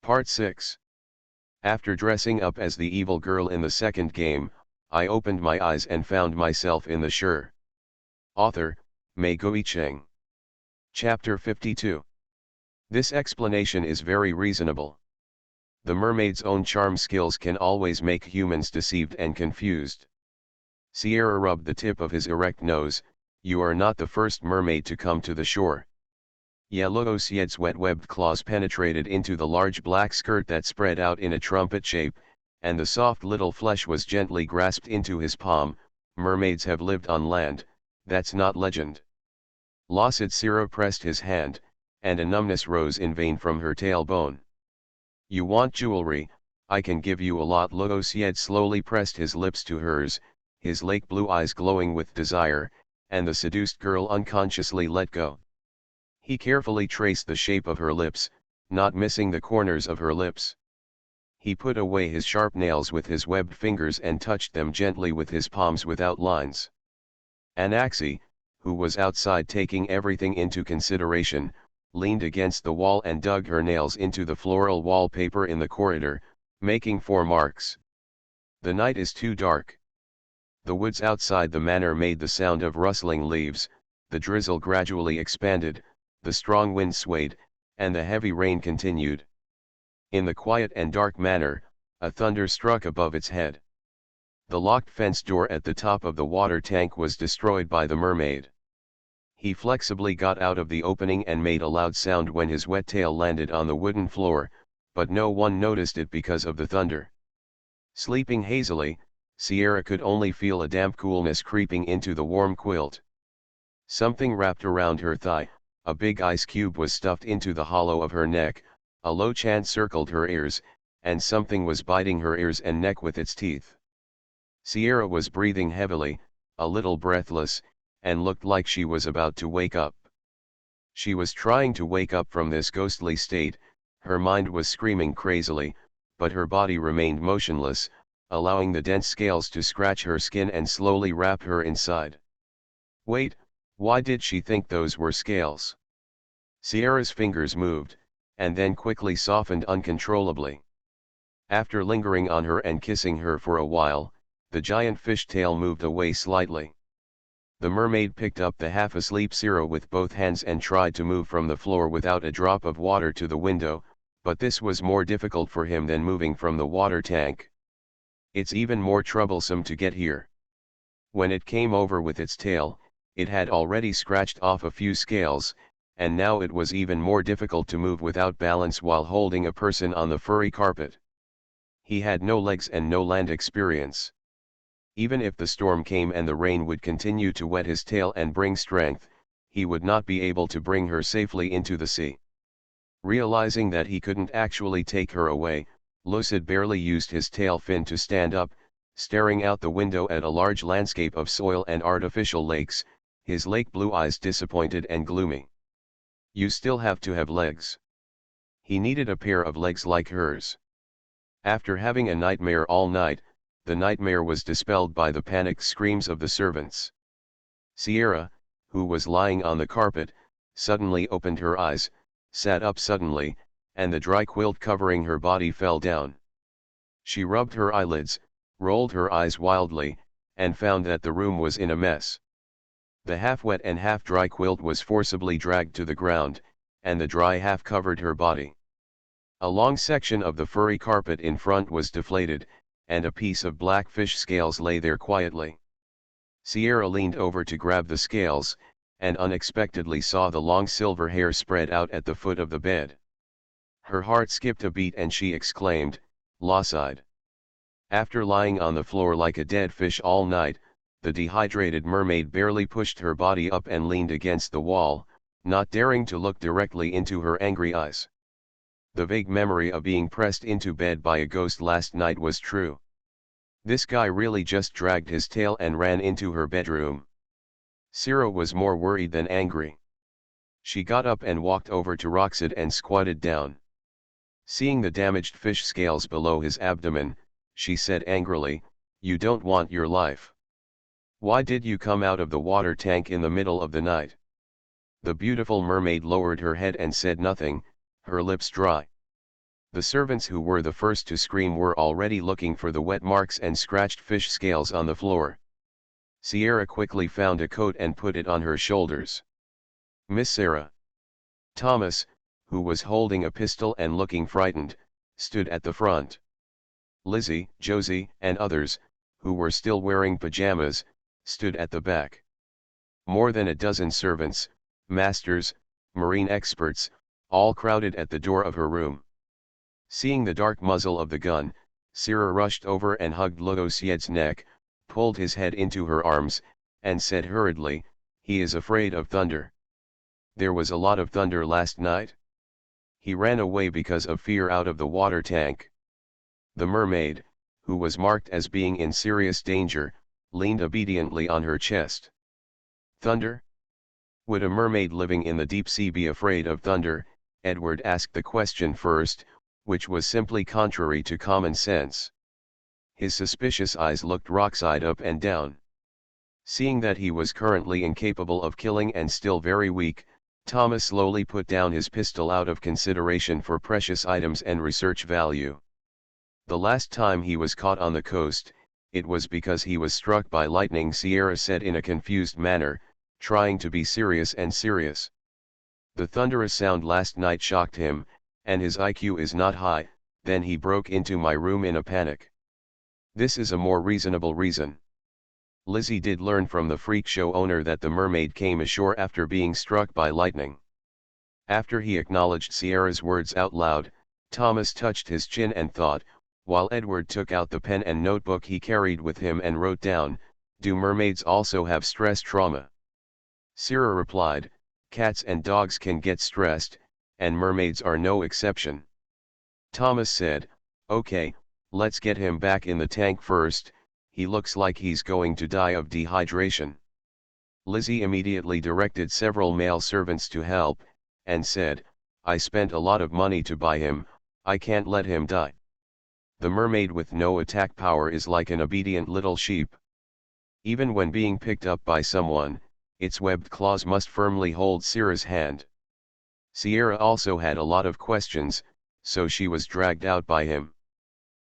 Part 6. After dressing up as the evil girl in the second game, I opened my eyes and found myself in the shore. Author, Mei Cheng. Chapter 52. This explanation is very reasonable. The mermaid's own charm skills can always make humans deceived and confused. Sierra rubbed the tip of his erect nose. You are not the first mermaid to come to the shore. Yellow-Sied's wet-webbed claws penetrated into the large black skirt that spread out in a trumpet shape, and the soft little flesh was gently grasped into his palm. Mermaids have lived on land, that's not legend. Lacid Sierra pressed his hand, and a numbness rose in vain from her tailbone. You want jewelry, I can give you a lot. Sied slowly pressed his lips to hers, his lake blue eyes glowing with desire, and the seduced girl unconsciously let go. He carefully traced the shape of her lips, not missing the corners of her lips. He put away his sharp nails with his webbed fingers and touched them gently with his palms without lines. Anaxi, who was outside taking everything into consideration, leaned against the wall and dug her nails into the floral wallpaper in the corridor, making 4 marks. The night is too dark. The woods outside the manor made the sound of rustling leaves, the drizzle gradually expanded, the strong wind swayed, and the heavy rain continued. In the quiet and dark manor, a thunder struck above its head. The locked fence door at the top of the water tank was destroyed by the mermaid. He flexibly got out of the opening and made a loud sound when his wet tail landed on the wooden floor, but no one noticed it because of the thunder. Sleeping hazily, Sierra could only feel a damp coolness creeping into the warm quilt. Something wrapped around her thigh, a big ice cube was stuffed into the hollow of her neck, a low chant circled her ears, and something was biting her ears and neck with its teeth. Sierra was breathing heavily, a little breathless, and looked like she was about to wake up. She was trying to wake up from this ghostly state, her mind was screaming crazily, but her body remained motionless, allowing the dense scales to scratch her skin and slowly wrap her inside. Wait, why did she think those were scales? Sierra's fingers moved, and then quickly softened uncontrollably. After lingering on her and kissing her for a while, the giant fish tail moved away slightly. The mermaid picked up the half-asleep Sierra with both hands and tried to move from the floor without a drop of water to the window, but this was more difficult for him than moving from the water tank. It's even more troublesome to get here. When it came over with its tail, it had already scratched off a few scales, and now it was even more difficult to move without balance while holding a person on the furry carpet. He had no legs and no land experience. Even if the storm came and the rain would continue to wet his tail and bring strength, he would not be able to bring her safely into the sea. Realizing that he couldn't actually take her away, Lucid barely used his tail fin to stand up, staring out the window at a large landscape of soil and artificial lakes, his lake blue eyes disappointed and gloomy. You still have to have legs. He needed a pair of legs like hers. After having a nightmare all night, the nightmare was dispelled by the panicked screams of the servants. Sierra, who was lying on the carpet, suddenly opened her eyes, sat up suddenly, and the dry quilt covering her body fell down. She rubbed her eyelids, rolled her eyes wildly, and found that the room was in a mess. The half-wet and half-dry quilt was forcibly dragged to the ground, and the dry half covered her body. A long section of the furry carpet in front was deflated, and a piece of black fish scales lay there quietly. Sierra leaned over to grab the scales, and unexpectedly saw the long silver hair spread out at the foot of the bed. Her heart skipped a beat and she exclaimed, "Lacide." After lying on the floor like a dead fish all night, the dehydrated mermaid barely pushed her body up and leaned against the wall, not daring to look directly into her angry eyes. The vague memory of being pressed into bed by a ghost last night was true. This guy really just dragged his tail and ran into her bedroom. Sierra was more worried than angry. She got up and walked over to Roxid and squatted down. Seeing the damaged fish scales below his abdomen, she said angrily, "You don't want your life. Why did you come out of the water tank in the middle of the night?" The beautiful mermaid lowered her head and said nothing, her lips dry. The servants who were the first to scream were already looking for the wet marks and scratched fish scales on the floor. Sierra quickly found a coat and put it on her shoulders. "Miss Sarah." Thomas, who was holding a pistol and looking frightened, stood at the front. Lizzie, Josie, and others, who were still wearing pajamas, stood at the back. More than a dozen servants, masters, marine experts, all crowded at the door of her room. Seeing the dark muzzle of the gun, Sierra rushed over and hugged Logosied's neck, pulled his head into her arms, and said hurriedly, "He is afraid of thunder. There was a lot of thunder last night. He ran away because of fear out of the water tank." The mermaid, who was marked as being in serious danger, leaned obediently on her chest. "Thunder? Would a mermaid living in the deep sea be afraid of thunder?" Edward asked the question first, which was simply contrary to common sense. His suspicious eyes looked rock-side up and down. Seeing that he was currently incapable of killing and still very weak, Thomas slowly put down his pistol out of consideration for precious items and research value. "The last time he was caught on the coast, it was because he was struck by lightning," Sierra said in a confused manner, trying to be serious. "The thunderous sound last night shocked him, and his IQ is not high. Then he broke into my room in a panic. This is a more reasonable reason." Lizzie did learn from the freak show owner that the mermaid came ashore after being struck by lightning. After he acknowledged Sierra's words out loud, Thomas touched his chin and thought, while Edward took out the pen and notebook he carried with him and wrote down, "Do mermaids also have stress trauma?" Sierra replied, "Cats and dogs can get stressed, and mermaids are no exception." Thomas said, "Okay, let's get him back in the tank first. He looks like he's going to die of dehydration." Lizzie immediately directed several male servants to help, and said, "I spent a lot of money to buy him, I can't let him die. The mermaid with no attack power is like an obedient little sheep. Even when being picked up by someone, its webbed claws must firmly hold Sierra's hand." Sierra also had a lot of questions, so she was dragged out by him.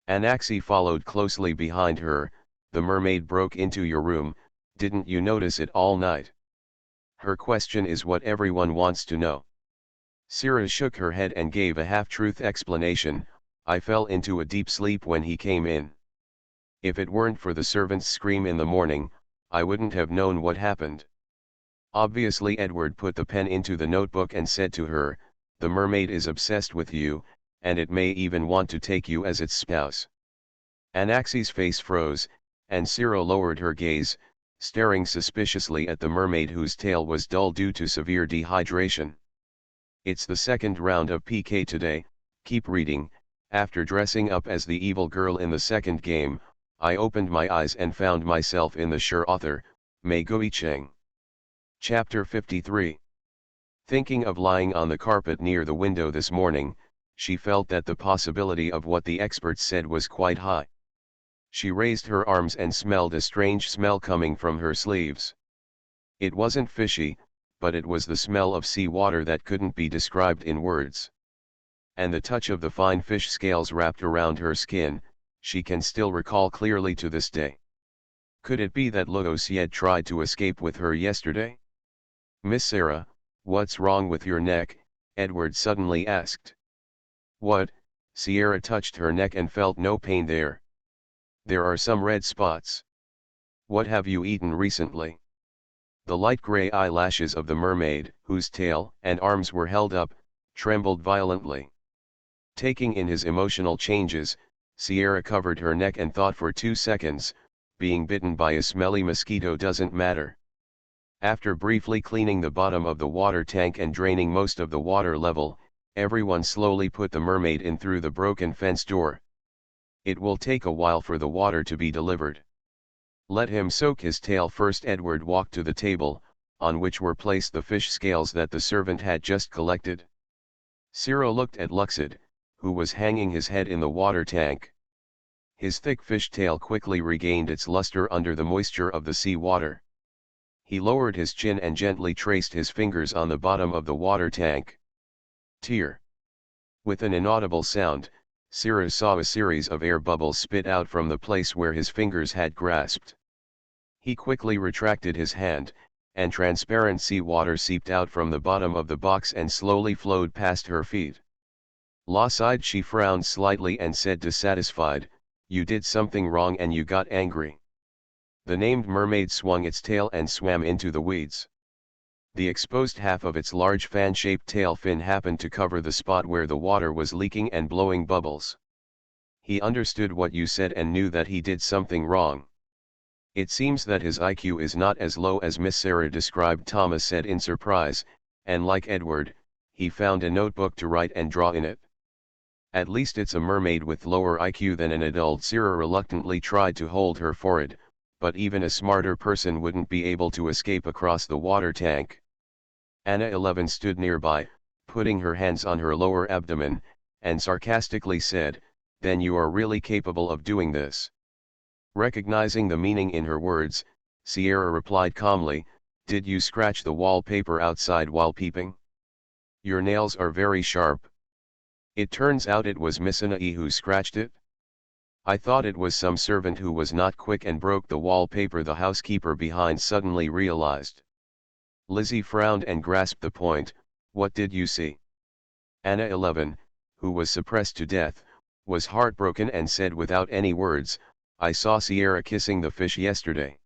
Anaxi followed closely behind her. "The mermaid broke into your room, didn't you notice it all night? Her question is what everyone wants to know." Sierra shook her head and gave a half-truth explanation. "I fell into a deep sleep when he came in. If it weren't for the servant's scream in the morning, I wouldn't have known what happened." Obviously Edward put the pen into the notebook and said to her, "The mermaid is obsessed with you, and it may even want to take you as its spouse." Anaxi's face froze, and Sierra lowered her gaze, staring suspiciously at the mermaid whose tail was dull due to severe dehydration. "It's the second round of PK today, keep reading. After dressing up as the evil girl in the second game, I opened my eyes and found myself in the shore." Author, Mei Guicheng. Chapter 53. Thinking of lying on the carpet near the window this morning, she felt that the possibility of what the experts said was quite high. She raised her arms and smelled a strange smell coming from her sleeves. It wasn't fishy, but it was the smell of sea water that couldn't be described in words. And the touch of the fine fish scales wrapped around her skin, she can still recall clearly to this day. Could it be that Logosied tried to escape with her yesterday? "Miss Sarah, what's wrong with your neck?" Edward suddenly asked. "What?" Sierra touched her neck and felt no pain there. "There are some red spots. What have you eaten recently?" The light gray eyelashes of the mermaid, whose tail and arms were held up, trembled violently. Taking in his emotional changes, Sierra covered her neck and thought for 2 seconds, being bitten by a smelly mosquito doesn't matter. After briefly cleaning the bottom of the water tank and draining most of the water level, everyone slowly put the mermaid in through the broken fence door. "It will take a while for the water to be delivered. Let him soak his tail first." Edward walked to the table, on which were placed the fish scales that the servant had just collected. Sierra looked at Luxid, who was hanging his head in the water tank. His thick fish tail quickly regained its luster under the moisture of the sea water. He lowered his chin and gently traced his fingers on the bottom of the water tank. "Tear. With an inaudible sound, Sierra saw a series of air bubbles spit out from the place where his fingers had grasped. He quickly retracted his hand, and transparent sea water seeped out from the bottom of the box and slowly flowed past her feet. La sighed. She frowned slightly and said dissatisfied, "You did something wrong and you got angry." The named mermaid swung its tail and swam into the weeds. The exposed half of its large fan-shaped tail fin happened to cover the spot where the water was leaking and blowing bubbles. He understood what you said and knew that he did something wrong. It seems that his IQ is not as low as Miss Sarah described, Thomas said in surprise, and like Edward, he found a notebook to write and draw in it. At least it's a mermaid with lower IQ than an adult. Sarah reluctantly tried to hold her forehead, but even a smarter person wouldn't be able to escape across the water tank. Anna 11 stood nearby, putting her hands on her lower abdomen, and sarcastically said, "Then you are really capable of doing this." Recognizing the meaning in her words, Sierra replied calmly, "Did you scratch the wallpaper outside while peeping? Your nails are very sharp." It turns out it was Miss Anai who scratched it. "I thought it was some servant who was not quick and broke the wallpaper," the housekeeper behind suddenly realized. Lizzie frowned and grasped the point. "What did you see?" Anna 11, who was suppressed to death, was heartbroken and said without any words, "I saw Sierra kissing the fish yesterday.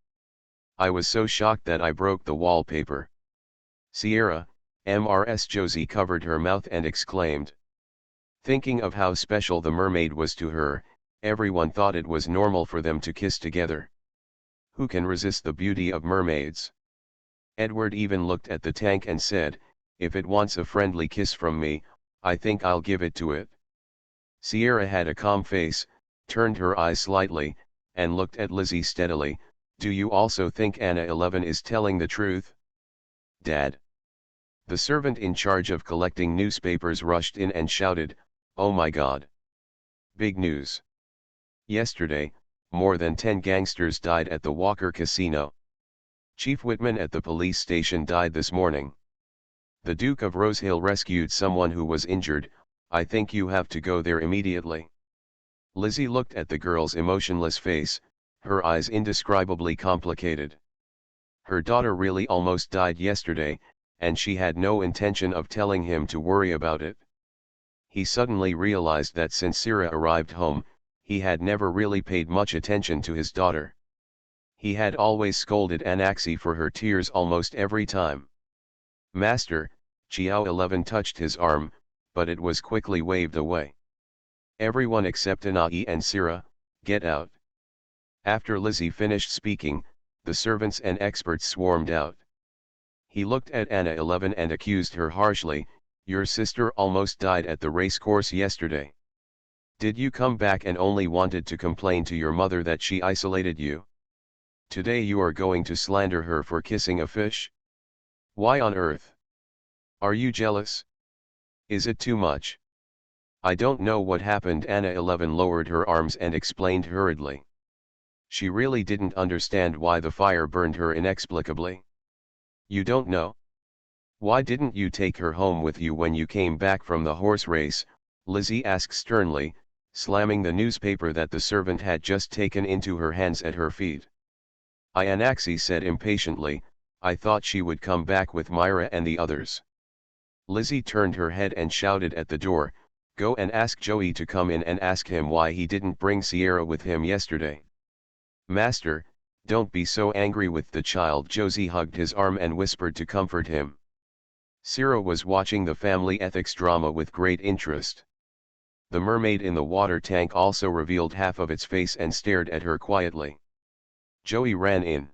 I was so shocked that I broke the wallpaper." Sierra, Mrs. Josie covered her mouth and exclaimed. Thinking of how special the mermaid was to her, everyone thought it was normal for them to kiss together. Who can resist the beauty of mermaids? Edward even looked at the tank and said, "If it wants a friendly kiss from me, I think I'll give it to it." Sierra had a calm face, turned her eyes slightly, and looked at Lizzie steadily. "Do you also think Anna 11 is telling the truth?" "Dad." The servant in charge of collecting newspapers rushed in and shouted, "Oh my God! Big news! Yesterday, more than 10 gangsters died at the Walker Casino. Chief Whitman at the police station died this morning. The Duke of Rosehill rescued someone who was injured. I think you have to go there immediately." Lizzie looked at the girl's emotionless face, her eyes indescribably complicated. Her daughter really almost died yesterday, and she had no intention of telling him to worry about it. He suddenly realized that since Sierra arrived home, he had never really paid much attention to his daughter. He had always scolded Anaxi for her tears almost every time. "Master," Chiao 11 touched his arm, but it was quickly waved away. "Everyone except Anai and Sierra, get out." After Lizzie finished speaking, the servants and experts swarmed out. He looked at Anna 11 and accused her harshly, "Your sister almost died at the race course yesterday. Did you come back and only wanted to complain to your mother that she isolated you? Today you are going to slander her for kissing a fish? Why on earth? Are you jealous? Is it too much?" "I don't know what happened." Anna 11 lowered her arms and explained hurriedly. She really didn't understand why the fire burned her inexplicably. "You don't know? Why didn't you take her home with you when you came back from the horse race?" Lizzie asked sternly, slamming the newspaper that the servant had just taken into her hands at her feet. Anaxi said impatiently, "I thought she would come back with Myra and the others." Lizzie turned her head and shouted at the door, "Go and ask Joey to come in and ask him why he didn't bring Sierra with him yesterday." "Master, don't be so angry with the child." Josie hugged his arm and whispered to comfort him. Sierra was watching the family ethics drama with great interest. The mermaid in the water tank also revealed half of its face and stared at her quietly. Joey ran in.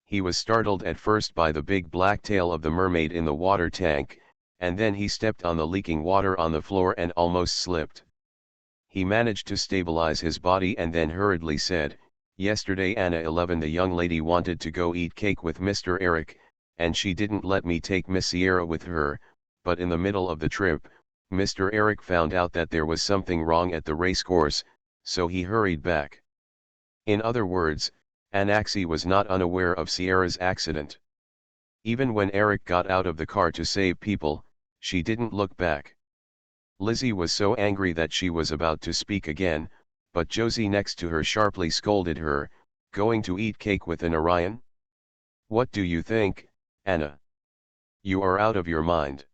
He was startled at first by the big black tail of the mermaid in the water tank, and then he stepped on the leaking water on the floor and almost slipped. He managed to stabilize his body and then hurriedly said, "Yesterday Anna 11 the young lady wanted to go eat cake with Mr. Eric, and she didn't let me take Miss Sierra with her, but in the middle of the trip, Mr. Eric found out that there was something wrong at the racecourse, so he hurried back." In other words, Anaxi was not unaware of Sierra's accident. Even when Eric got out of the car to save people, she didn't look back. Lizzie was so angry that she was about to speak again, but Josie next to her sharply scolded her, "Going to eat cake with an Orion? What do you think, Anna? You are out of your mind.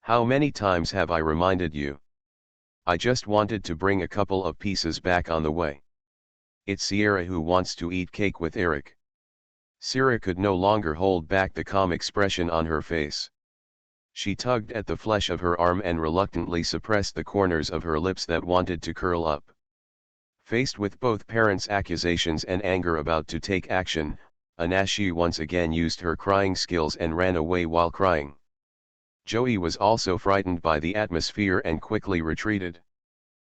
How many times have I reminded you? I just wanted to bring a couple of pieces back on the way. It's Sierra who wants to eat cake with Eric." Sierra could no longer hold back the calm expression on her face. She tugged at the flesh of her arm and reluctantly suppressed the corners of her lips that wanted to curl up. Faced with both parents' accusations and anger about to take action, Anashi once again used her crying skills and ran away while crying. Joey was also frightened by the atmosphere and quickly retreated.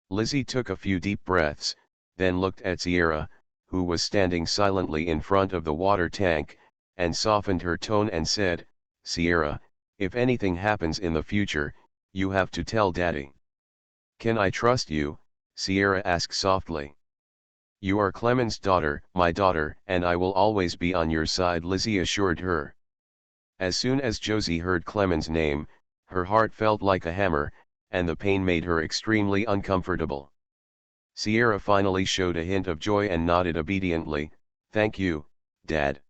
Lizzie took a few deep breaths, then looked at Sierra, who was standing silently in front of the water tank, and softened her tone and said, "Sierra, if anything happens in the future, you have to tell Daddy." "Can I trust you?" Sierra asked softly. "You are Clement's daughter, my daughter, and I will always be on your side," Lizzie assured her. As soon as Josie heard Clement's name, her heart felt like a hammer, and the pain made her extremely uncomfortable. Sierra finally showed a hint of joy and nodded obediently, "Thank you, Dad."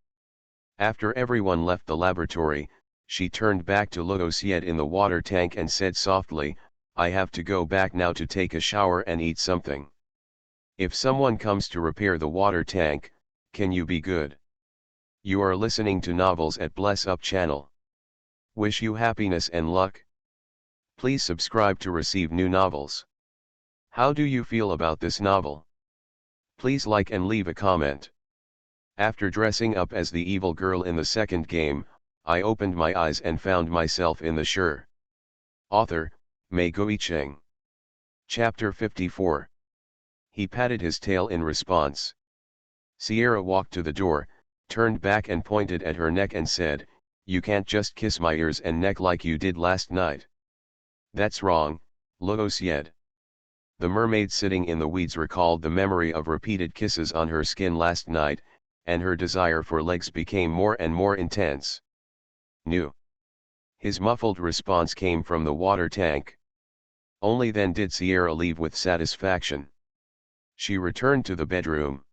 After everyone left the laboratory, she turned back to Luosiet in the water tank and said softly, "I have to go back now to take a shower and eat something. If someone comes to repair the water tank, can you be good? You are listening to Novels at Bless Up channel. Wish you happiness and luck. Please subscribe to receive new novels. How do you feel about this novel? Please like and leave a comment." After dressing up as the evil girl in the second game, I opened my eyes and found myself in the Sure. Author, Mei Goicheng. Chapter 54. He patted his tail in response. Sierra walked to the door, turned back and pointed at her neck and said, "You can't just kiss my ears and neck like you did last night. That's wrong, Luosiet." The mermaid sitting in the weeds recalled the memory of repeated kisses on her skin last night, and her desire for legs became more and more intense. "No." His muffled response came from the water tank. Only then did Sierra leave with satisfaction. She returned to the bedroom.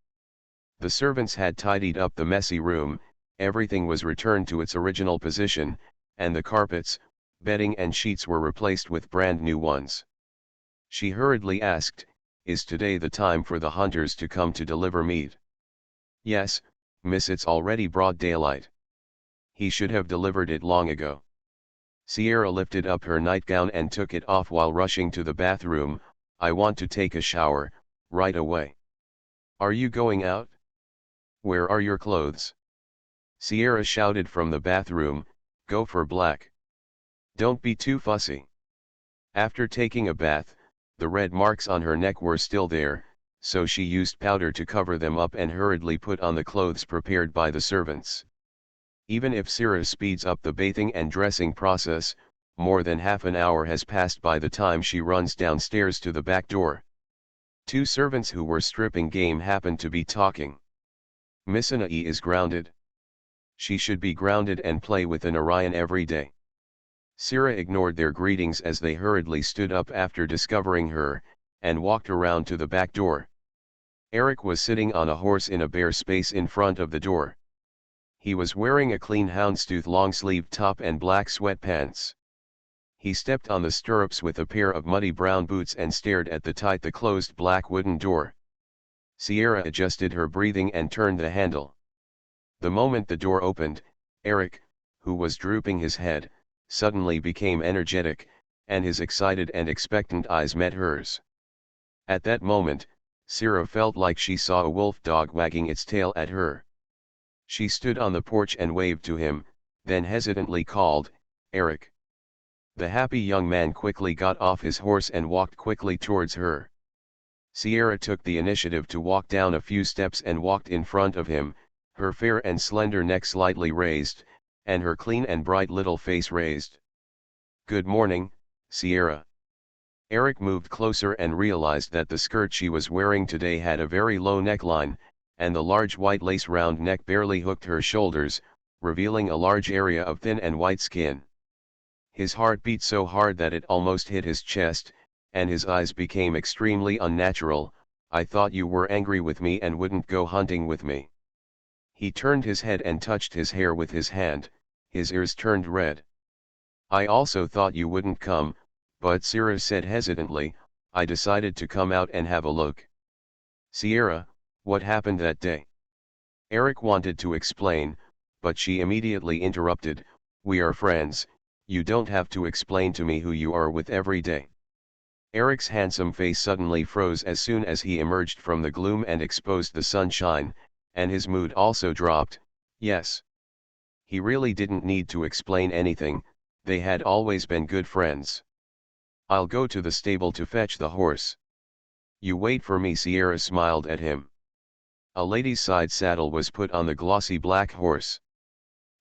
The servants had tidied up the messy room, everything was returned to its original position, and the carpets, bedding and sheets were replaced with brand new ones. She hurriedly asked, "Is today the time for the hunters to come to deliver meat?" "Yes, miss, it's already broad daylight. He should have delivered it long ago." Sierra lifted up her nightgown and took it off while rushing to the bathroom. "I want to take a shower, right away." "Are you going out? Where are your clothes?" Sierra shouted from the bathroom, "Go for black. Don't be too fussy." After taking a bath, the red marks on her neck were still there, so she used powder to cover them up and hurriedly put on the clothes prepared by the servants. Even if Sierra speeds up the bathing and dressing process, more than half an hour has passed by the time she runs downstairs to the back door. Two servants who were stripping game happened to be talking. "Miss Anai is grounded. She should be grounded and play with an Orion every day." Sierra ignored their greetings as they hurriedly stood up after discovering her, and walked around to the back door. Eric was sitting on a horse in a bare space in front of the door. He was wearing a clean houndstooth long-sleeved top and black sweatpants. He stepped on the stirrups with a pair of muddy brown boots and stared at the tightly closed black wooden door. Sierra adjusted her breathing and turned the handle. The moment the door opened, Eric, who was drooping his head, suddenly became energetic, and his excited and expectant eyes met hers. At that moment, Sierra felt like she saw a wolf dog wagging its tail at her. She stood on the porch and waved to him, then hesitantly called, "Eric." The happy young man quickly got off his horse and walked quickly towards her. Sierra took the initiative to walk down a few steps and walked in front of him, her fair and slender neck slightly raised, and her clean and bright little face raised. "Good morning, Sierra." Eric moved closer and realized that the skirt she was wearing today had a very low neckline, and the large white lace round neck barely hooked her shoulders, revealing a large area of thin and white skin. His heart beat so hard that it almost hit his chest, and his eyes became extremely unnatural. I thought you were angry with me and wouldn't go hunting with me. He turned his head and touched his hair with his hand, his ears turned red. I also thought you wouldn't come, but Sierra said hesitantly, I decided to come out and have a look. Sierra, what happened that day? Eric wanted to explain, but she immediately interrupted, we are friends, you don't have to explain to me who you are with every day. Eric's handsome face suddenly froze as soon as he emerged from the gloom and exposed the sunshine, and his mood also dropped. Yes. He really didn't need to explain anything, they had always been good friends. I'll go to the stable to fetch the horse. You wait for me, Sierra smiled at him. A lady's side saddle was put on the glossy black horse.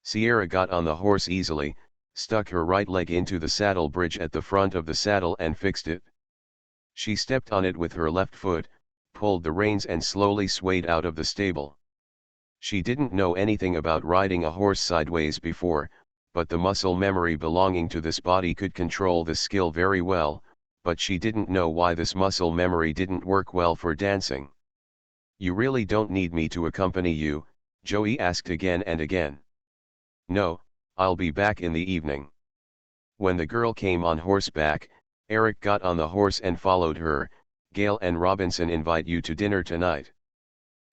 Sierra got on the horse easily, stuck her right leg into the saddle bridge at the front of the saddle and fixed it. She stepped on it with her left foot, pulled the reins and slowly swayed out of the stable. She didn't know anything about riding a horse sideways before, but the muscle memory belonging to this body could control the skill very well, but she didn't know why this muscle memory didn't work well for dancing. You really don't need me to accompany you, Joey asked again and again. No, I'll be back in the evening. When the girl came on horseback, Eric got on the horse and followed her. Gail and Robinson invite you to dinner tonight.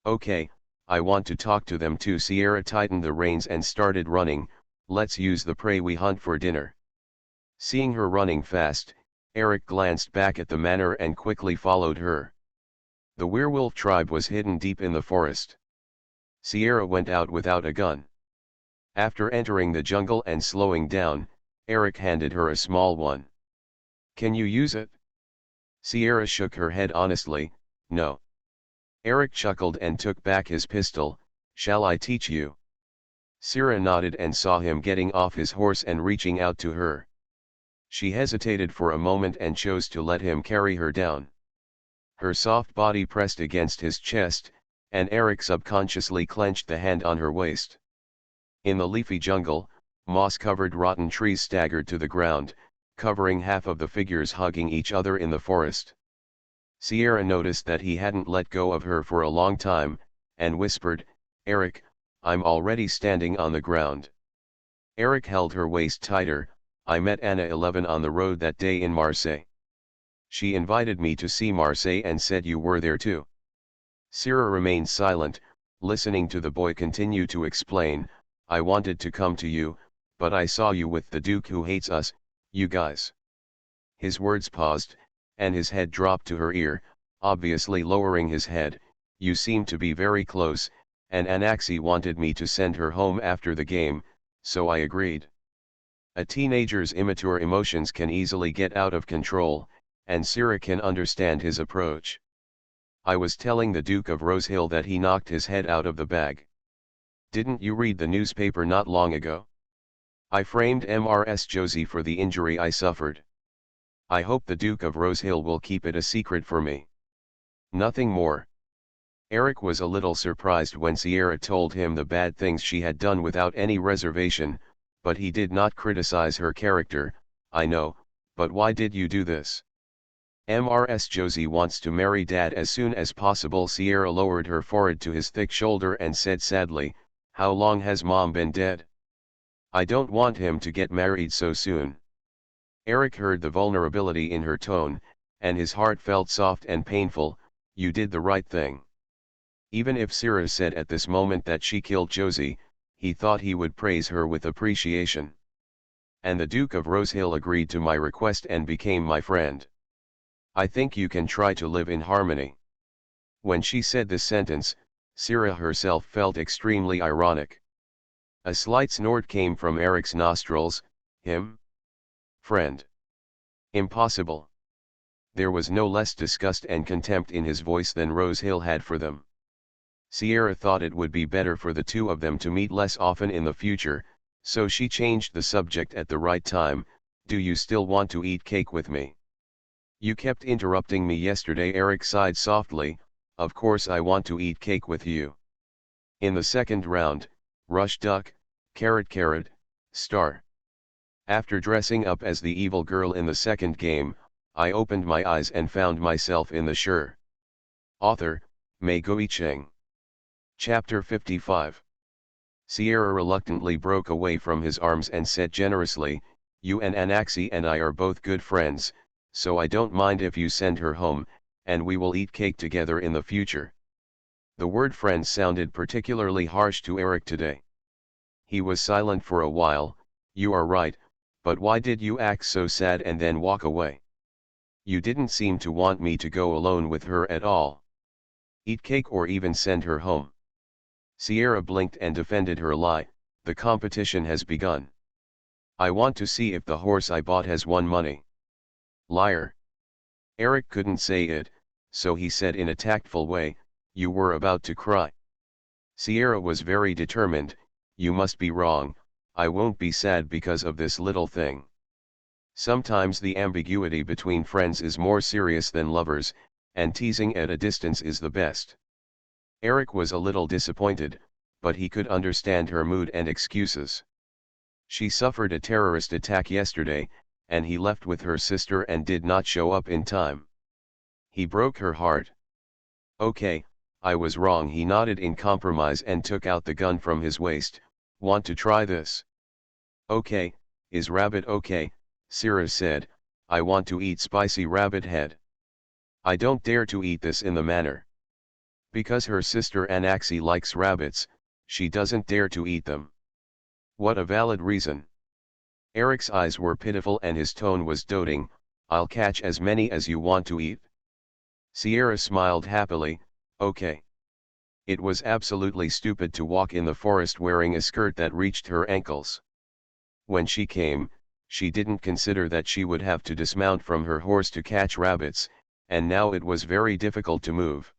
Okay, I want to talk to them too. Sierra tightened the reins and started running. Let's use the prey we hunt for dinner. Seeing her running fast, Eric glanced back at the manor and quickly followed her. The werewolf tribe was hidden deep in the forest. Sierra went out without a gun. After entering the jungle and slowing down, Eric handed her a small one. Can you use it? Sierra shook her head honestly, no. Eric chuckled and took back his pistol. Shall I teach you? Sierra nodded and saw him getting off his horse and reaching out to her. She hesitated for a moment and chose to let him carry her down. Her soft body pressed against his chest, and Eric subconsciously clenched the hand on her waist. In the leafy jungle, moss-covered rotten trees staggered to the ground, covering half of the figures hugging each other in the forest. Sierra noticed that he hadn't let go of her for a long time, and whispered, Eric, I'm already standing on the ground. Eric held her waist tighter. I met Anna 11 on the road that day in Marseille. She invited me to see Marseille and said you were there too. Sierra remained silent, listening to the boy continue to explain, I wanted to come to you, but I saw you with the Duke who hates us, you guys. His words paused, and his head dropped to her ear, obviously lowering his head. You seem to be very close, and Anaxi wanted me to send her home after the game, so I agreed. A teenager's immature emotions can easily get out of control, and Sierra can understand his approach. I was telling the Duke of Rosehill that he knocked his head out of the bag. Didn't you read the newspaper not long ago? I framed Mrs. Josie for the injury I suffered. I hope the Duke of Rosehill will keep it a secret for me. Nothing more. Eric was a little surprised when Sierra told him the bad things she had done without any reservation, but he did not criticize her character. I know, but why did you do this? Mrs. Josie wants to marry Dad as soon as possible. Sierra lowered her forehead to his thick shoulder and said sadly, how long has Mom been dead? I don't want him to get married so soon. Eric heard the vulnerability in her tone, and his heart felt soft and painful. You did the right thing. Even if Sierra said at this moment that she killed Josie, he thought he would praise her with appreciation. And the Duke of Rosehill agreed to my request and became my friend. I think you can try to live in harmony. When she said this sentence, Sierra herself felt extremely ironic. A slight snort came from Eric's nostrils. Him? Friend. Impossible. There was no less disgust and contempt in his voice than Rosehill had for them. Sierra thought it would be better for the two of them to meet less often in the future, so she changed the subject at the right time. Do you still want to eat cake with me? You kept interrupting me yesterday. Eric sighed softly. Of course I want to eat cake with you. In the second round, rush duck, carrot carrot, star. After dressing up as the evil girl in the second game, I opened my eyes and found myself in the shore. Author, Mei Cheng. Chapter 55. Sierra reluctantly broke away from his arms and said generously, "You and Anaxi and I are both good friends, so I don't mind if you send her home, and we will eat cake together in the future." The word friends sounded particularly harsh to Eric today. He was silent for a while. "You are right, but why did you act so sad and then walk away? You didn't seem to want me to go alone with her at all. Eat cake or even send her home." Sierra blinked and defended her lie. "The competition has begun. I want to see if the horse I bought has won money." Liar. Eric couldn't say it, so he said in a tactful way, "You were about to cry." Sierra was very determined. "You must be wrong, I won't be sad because of this little thing. Sometimes the ambiguity between friends is more serious than lovers, and teasing at a distance is the best." Eric was a little disappointed, but he could understand her mood and excuses. She suffered a terrorist attack yesterday, and he left with her sister and did not show up in time. He broke her heart. "Okay, I was wrong." He nodded in compromise and took out the gun from his waist. "Want to try this?" "Okay, is rabbit okay?" Sierra said. "I want to eat spicy rabbit head. I don't dare to eat this in the manor." Because her sister Anaxi likes rabbits, she doesn't dare to eat them. What a valid reason. Eric's eyes were pitiful and his tone was doting. "I'll catch as many as you want to eat." Sierra smiled happily. "Okay." It was absolutely stupid to walk in the forest wearing a skirt that reached her ankles. When she came, she didn't consider that she would have to dismount from her horse to catch rabbits, and now it was very difficult to move.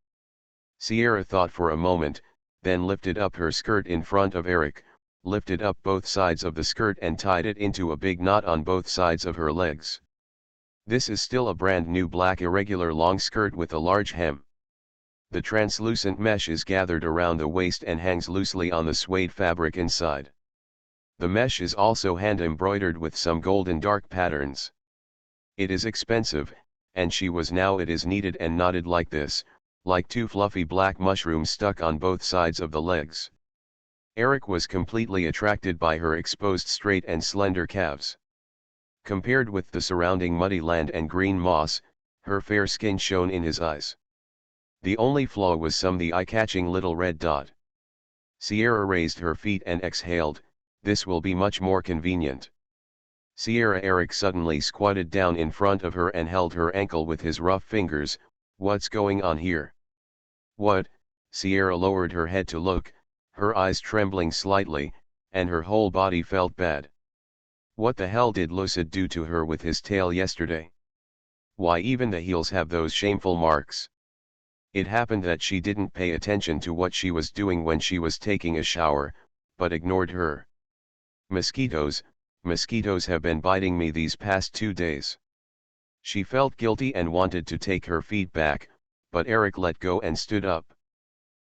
Sierra thought for a moment, then lifted up her skirt in front of Eric, lifted up both sides of the skirt and tied it into a big knot on both sides of her legs. This is still a brand new black irregular long skirt with a large hem. The translucent mesh is gathered around the waist and hangs loosely on the suede fabric inside. The mesh is also hand embroidered with some golden dark patterns. It is expensive, and it is neated and knotted like this, like two fluffy black mushrooms stuck on both sides of the legs. Eric was completely attracted by her exposed straight and slender calves. Compared with the surrounding muddy land and green moss, her fair skin shone in his eyes. The only flaw was the eye-catching little red dot. Sierra raised her feet and exhaled. "This will be much more convenient." Sierra. Eric suddenly squatted down in front of her and held her ankle with his rough fingers. "What's going on here?" "What?" Sierra lowered her head to look, her eyes trembling slightly, and her whole body felt bad. "What the hell did Lucid do to her with his tail yesterday? Why even the heels have those shameful marks?" It happened that she didn't pay attention to what she was doing when she was taking a shower, but ignored her. Mosquitoes have been biting me these past 2 days." She felt guilty and wanted to take her feet back, but Eric let go and stood up.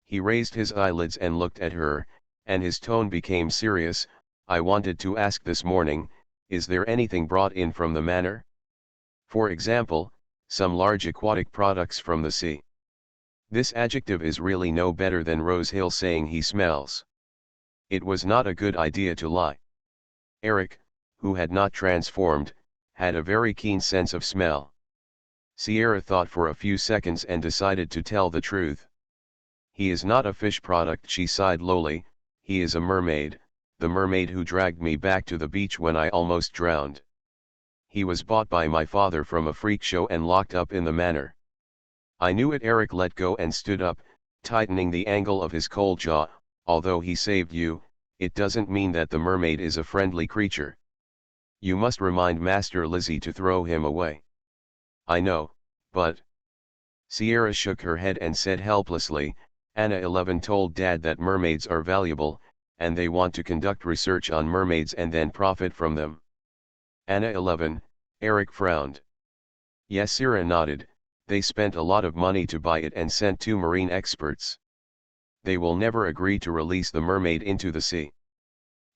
He raised his eyelids and looked at her, and his tone became serious. "I wanted to ask this morning, is there anything brought in from the manor? For example, some large aquatic products from the sea." This adjective is really no better than Rose Hill saying he smells. It was not a good idea to lie. Eric, who had not transformed, had a very keen sense of smell. Sierra thought for a few seconds and decided to tell the truth. "He is not a fish product," she sighed lowly. "He is a mermaid, the mermaid who dragged me back to the beach when I almost drowned. He was bought by my father from a freak show and locked up in the manor." "I knew it." Eric let go and stood up, tightening the angle of his cold jaw. "Although he saved you, it doesn't mean that the mermaid is a friendly creature. You must remind Master Lizzie to throw him away." "I know, but..." Sierra shook her head and said helplessly, "Anna 11 told Dad that mermaids are valuable, and they want to conduct research on mermaids and then profit from them." "Anna 11, Eric frowned. "Yes." Sierra nodded. "They spent a lot of money to buy it and sent 2 marine experts. They will never agree to release the mermaid into the sea."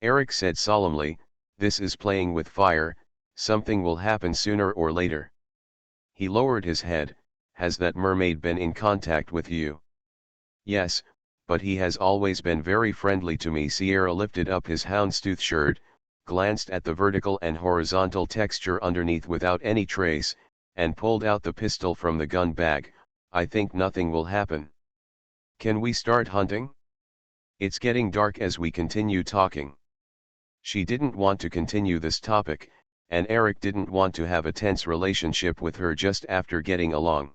Eric said solemnly, This is playing with fire, something will happen sooner or later. He lowered his head. Has that mermaid been in contact with you? Yes, but he has always been very friendly to me. Sierra lifted up his houndstooth shirt, glanced at the vertical and horizontal texture underneath without any trace, and pulled out the pistol from the gun bag. I think nothing will happen. Can we start hunting? It's getting dark as we continue talking. She didn't want to continue this topic, and Eric didn't want to have a tense relationship with her just after getting along.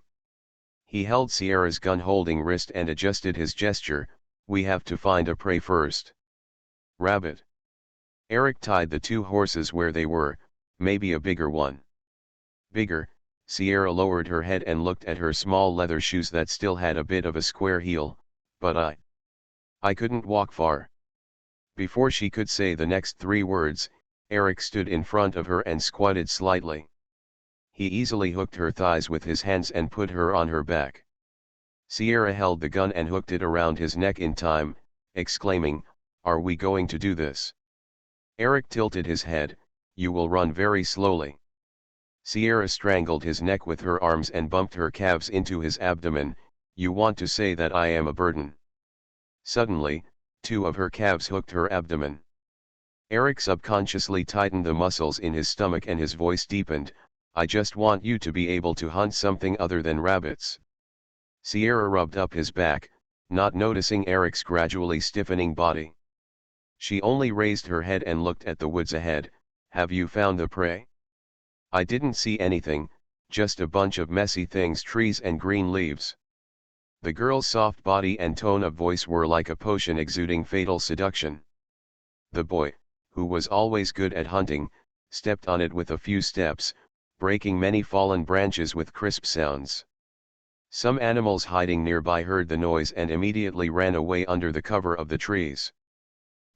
He held Sierra's gun-holding wrist and adjusted his gesture. We have to find a prey first. Rabbit. Eric tied the two horses where they were, maybe a bigger one. Bigger. Sierra lowered her head and looked at her small leather shoes that still had a bit of a square heel, but I couldn't walk far. Before she could say the next three words, Eric stood in front of her and squatted slightly. He easily hooked her thighs with his hands and put her on her back. Sierra held the gun and hooked it around his neck in time, exclaiming, "Are we going to do this?" Eric tilted his head. "You will run very slowly." Sierra strangled his neck with her arms and bumped her calves into his abdomen. "You want to say that I am a burden?" Suddenly, two of her calves hooked her abdomen. Eric subconsciously tightened the muscles in his stomach and his voice deepened. "I just want you to be able to hunt something other than rabbits." Sierra rubbed up his back, not noticing Eric's gradually stiffening body. She only raised her head and looked at the woods ahead. "Have you found the prey?" "I didn't see anything, just a bunch of messy things, trees and green leaves." The girl's soft body and tone of voice were like a potion exuding fatal seduction. The boy, who was always good at hunting, stepped on it with a few steps, breaking many fallen branches with crisp sounds. Some animals hiding nearby heard the noise and immediately ran away under the cover of the trees.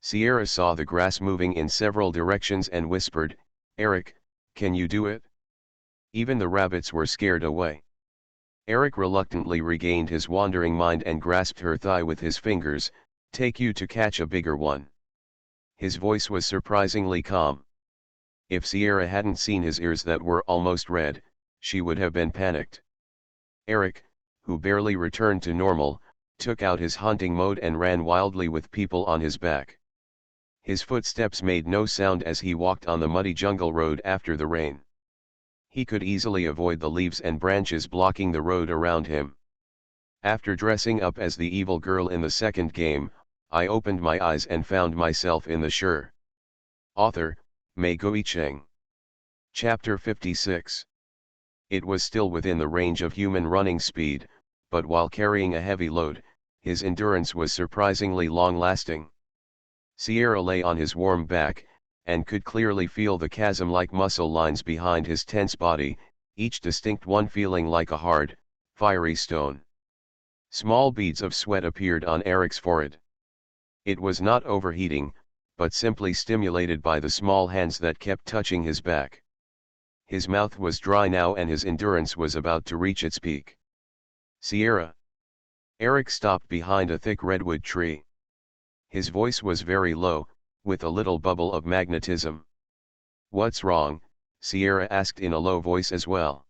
Sierra saw the grass moving in several directions and whispered, "Eric, can you do it?" Even the rabbits were scared away. Eric reluctantly regained his wandering mind and grasped her thigh with his fingers. "Take you to catch a bigger one." His voice was surprisingly calm. If Sierra hadn't seen his ears that were almost red, she would have been panicked. Eric, who barely returned to normal, took out his hunting mode and ran wildly with people on his back. His footsteps made no sound as he walked on the muddy jungle road after the rain. He could easily avoid the leaves and branches blocking the road around him. After dressing up as the evil girl in the second game, I opened my eyes and found myself in the shore. Author, Mei Cheng. Chapter 56. It was still within the range of human running speed, but while carrying a heavy load, his endurance was surprisingly long-lasting. Sierra lay on his warm back, and could clearly feel the chasm-like muscle lines behind his tense body, each distinct one feeling like a hard, fiery stone. Small beads of sweat appeared on Eric's forehead. It was not overheating, but simply stimulated by the small hands that kept touching his back. His mouth was dry now and his endurance was about to reach its peak. "Sierra." Eric stopped behind a thick redwood tree. His voice was very low, with a little bubble of magnetism. "What's wrong?" Sierra asked in a low voice as well.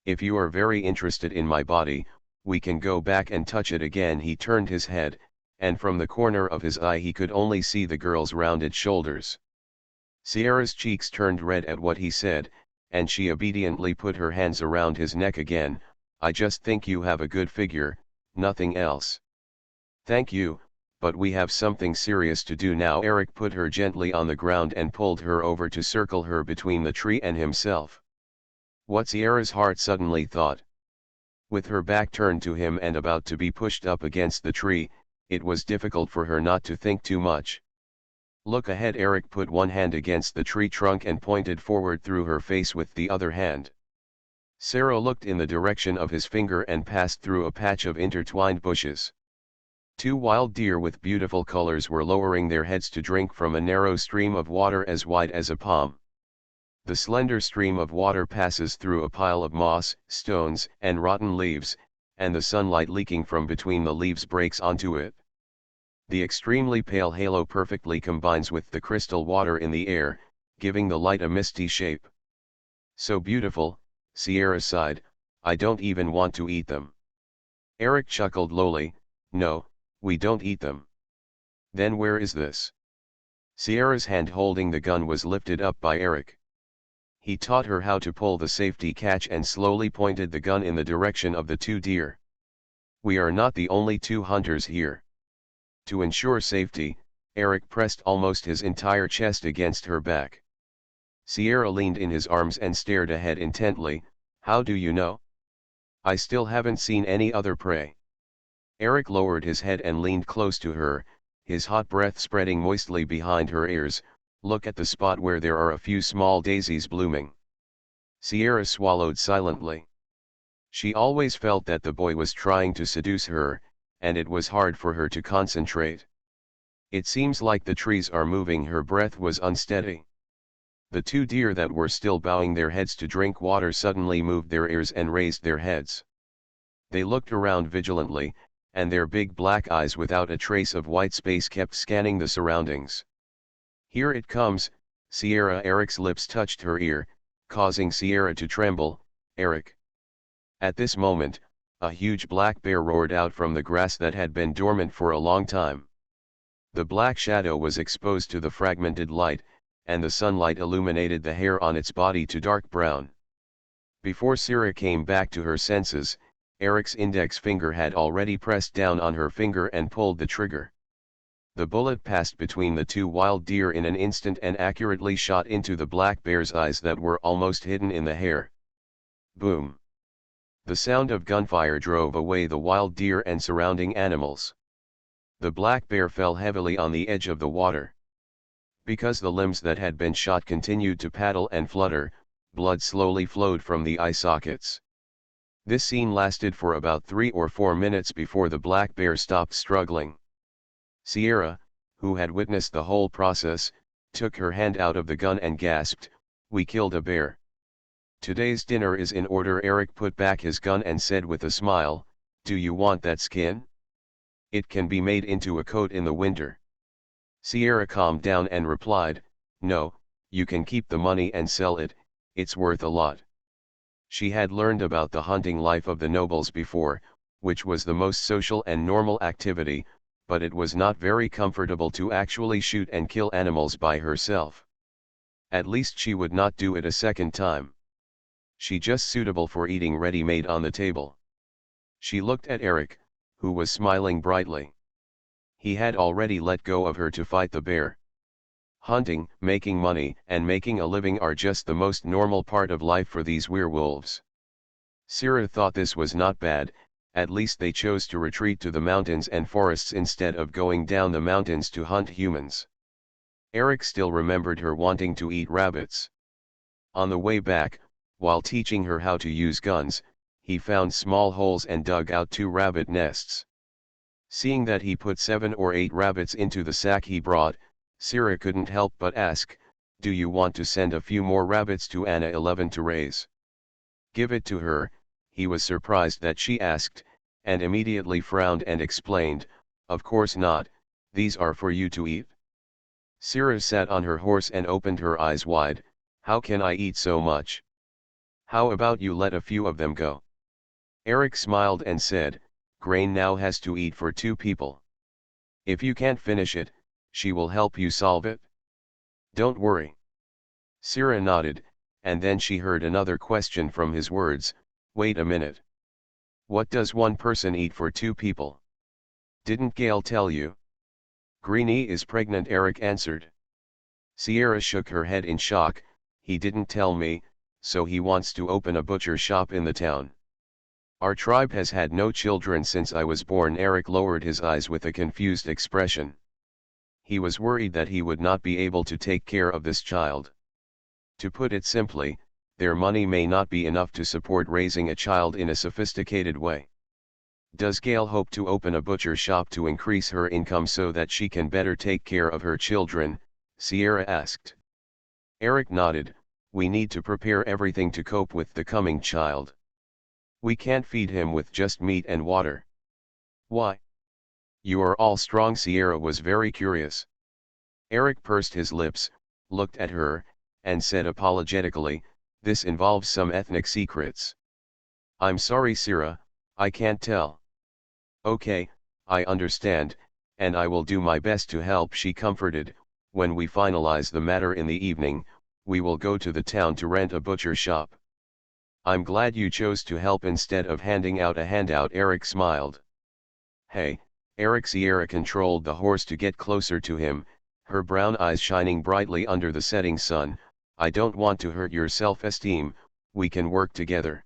"If you are very interested in my body, we can go back and touch it again." He turned his head, and from the corner of his eye he could only see the girl's rounded shoulders. Sierra's cheeks turned red at what he said, and she obediently put her hands around his neck again. "I just think you have a good figure, nothing else." "Thank you, but we have something serious to do now." Eric put her gently on the ground and pulled her over to circle her between the tree and himself. What Sierra's heart suddenly thought. With her back turned to him and about to be pushed up against the tree, it was difficult for her not to think too much. "Look ahead." Eric put one hand against the tree trunk and pointed forward through her face with the other hand. Sarah looked in the direction of his finger and passed through a patch of intertwined bushes. Two wild deer with beautiful colors were lowering their heads to drink from a narrow stream of water as wide as a palm. The slender stream of water passes through a pile of moss, stones, and rotten leaves, and the sunlight leaking from between the leaves breaks onto it. The extremely pale halo perfectly combines with the crystal water in the air, giving the light a misty shape. So beautiful, Sierra sighed, I don't even want to eat them. Eric chuckled lowly, no, we don't eat them. Then where is this? Sierra's hand holding the gun was lifted up by Eric. He taught her how to pull the safety catch and slowly pointed the gun in the direction of the two deer. We are not the only two hunters here. To ensure safety, Eric pressed almost his entire chest against her back. Sierra leaned in his arms and stared ahead intently. How do you know? I still haven't seen any other prey. Eric lowered his head and leaned close to her, his hot breath spreading moistly behind her ears. Look at the spot where there are a few small daisies blooming. Sierra swallowed silently. She always felt that the boy was trying to seduce her, and it was hard for her to concentrate. It seems like the trees are moving. Her breath was unsteady. The two deer that were still bowing their heads to drink water suddenly moved their ears and raised their heads. They looked around vigilantly, and their big black eyes without a trace of white space kept scanning the surroundings. Here it comes, Sierra. Eric's lips touched her ear, causing Sierra to tremble. Eric. At this moment, a huge black bear roared out from the grass that had been dormant for a long time. The black shadow was exposed to the fragmented light, and the sunlight illuminated the hair on its body to dark brown. Before Sierra came back to her senses, Eric's index finger had already pressed down on her finger and pulled the trigger. The bullet passed between the two wild deer in an instant and accurately shot into the black bear's eyes that were almost hidden in the hair. Boom! The sound of gunfire drove away the wild deer and surrounding animals. The black bear fell heavily on the edge of the water. Because the limbs that had been shot continued to paddle and flutter, blood slowly flowed from the eye sockets. This scene lasted for about 3 or 4 minutes before the black bear stopped struggling. Sierra, who had witnessed the whole process, took her hand out of the gun and gasped, "We killed a bear. Today's dinner is in order." Eric put back his gun and said with a smile, "Do you want that skin? It can be made into a coat in the winter." Sierra calmed down and replied, "No, you can keep the money and sell it, it's worth a lot." She had learned about the hunting life of the nobles before, which was the most social and normal activity, but it was not very comfortable to actually shoot and kill animals by herself. At least she would not do it a second time. She just suitable for eating ready-made on the table. She looked at Eric, who was smiling brightly. He had already let go of her to fight the bear. Hunting, making money, and making a living are just the most normal part of life for these werewolves. Sierra thought this was not bad. At least they chose to retreat to the mountains and forests instead of going down the mountains to hunt humans. Eric still remembered her wanting to eat rabbits. On the way back, while teaching her how to use guns, he found small holes and dug out 2 rabbit nests. Seeing that he put 7 or 8 rabbits into the sack he brought, Sierra couldn't help but ask, "Do you want to send a few more rabbits to Anna 11 to raise?" "Give it to her." He was surprised that she asked, and immediately frowned and explained, "Of course not, these are for you to eat." Sierra sat on her horse and opened her eyes wide. "How can I eat so much? How about you let a few of them go?" Eric smiled and said, "Grain now has to eat for 2 people. If you can't finish it, she will help you solve it. Don't worry." Sierra nodded, and then she heard another question from his words, "Wait a minute. What does 1 person eat for 2 people? Didn't Gail tell you?" "Greenie is pregnant," Eric answered. Sierra shook her head in shock. "He didn't tell me, so he wants to open a butcher shop in the town. Our tribe has had no children since I was born." Eric lowered his eyes with a confused expression. He was worried that he would not be able to take care of this child. To put it simply, their money may not be enough to support raising a child in a sophisticated way. "Does Gail hope to open a butcher shop to increase her income so that she can better take care of her children?" Sierra asked. Eric nodded. "We need to prepare everything to cope with the coming child. We can't feed him with just meat and water." "Why? You are all strong." Sierra was very curious. Eric pursed his lips, looked at her, and said apologetically, "This involves some ethnic secrets." "I'm sorry, Sira, I can't tell." "Okay, I understand, and I will do my best to help," she comforted. "When we finalize the matter in the evening, we will go to the town to rent a butcher shop." "I'm glad you chose to help instead of handing out a handout," Eric smiled. "Hey, Eric." Sierra controlled the horse to get closer to him, her brown eyes shining brightly under the setting sun. "I don't want to hurt your self-esteem, we can work together."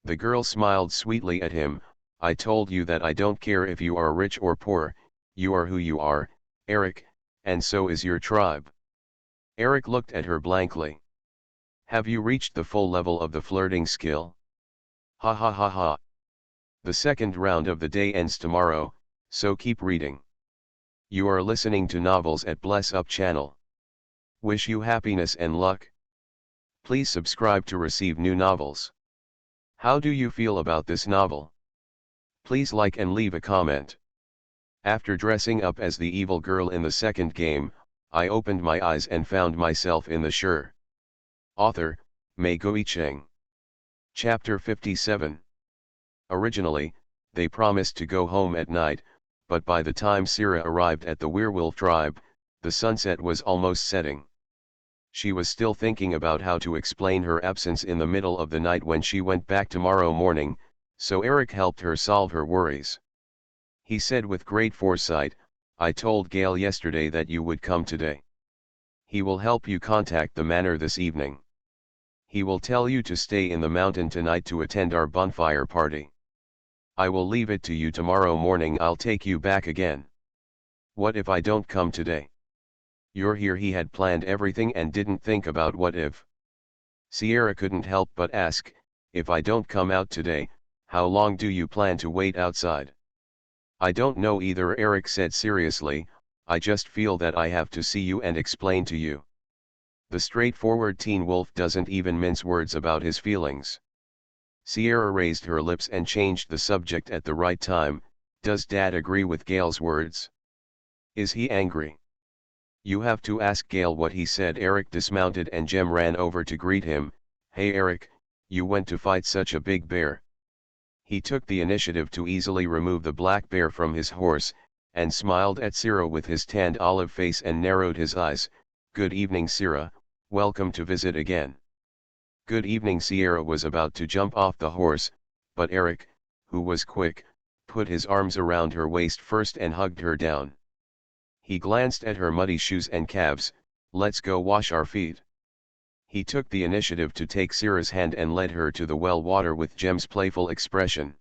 The girl smiled sweetly at him. "I told you that I don't care if you are rich or poor, you are who you are, Eric, and so is your tribe." Eric looked at her blankly. "Have you reached the full level of the flirting skill?" "Ha ha ha ha. The second round of the day ends tomorrow, so keep reading." You are listening to Novels at Bless Up channel. Wish you happiness and luck. Please subscribe to receive new novels. How do you feel about this novel? Please like and leave a comment. After dressing up as the evil girl in the second game, I opened my eyes and found myself in the shure. Author, Mei Guicheng. Chapter 57. Originally, they promised to go home at night, but by the time Sira arrived at the werewolf tribe, the sunset was almost setting. She was still thinking about how to explain her absence in the middle of the night when she went back tomorrow morning, so Eric helped her solve her worries. He said with great foresight, "I told Gale yesterday that you would come today. He will help you contact the manor this evening. He will tell you to stay in the mountain tonight to attend our bonfire party. I will leave it to you tomorrow morning. I'll take you back again. What if I don't come today? You're here." He had planned everything and didn't think about what if. Sierra couldn't help but ask, "If I don't come out today, how long do you plan to wait outside?" "I don't know either," Eric said seriously. "I just feel that I have to see you and explain to you." The straightforward teen wolf doesn't even mince words about his feelings. Sierra raised her lips and changed the subject at the right time. "Does Dad agree with Gale's words? Is he angry?" "You have to ask Gale what he said." Eric dismounted and Jem ran over to greet him. "Hey Eric, you went to fight such a big bear." He took the initiative to easily remove the black bear from his horse, and smiled at Sira with his tanned olive face and narrowed his eyes. "Good evening Sira, welcome to visit again." "Good evening." Sierra was about to jump off the horse, but Eric, who was quick, put his arms around her waist first and hugged her down. He glanced at her muddy shoes and calves. "Let's go wash our feet." He took the initiative to take Sierra's hand and led her to the well water with Jem's playful expression.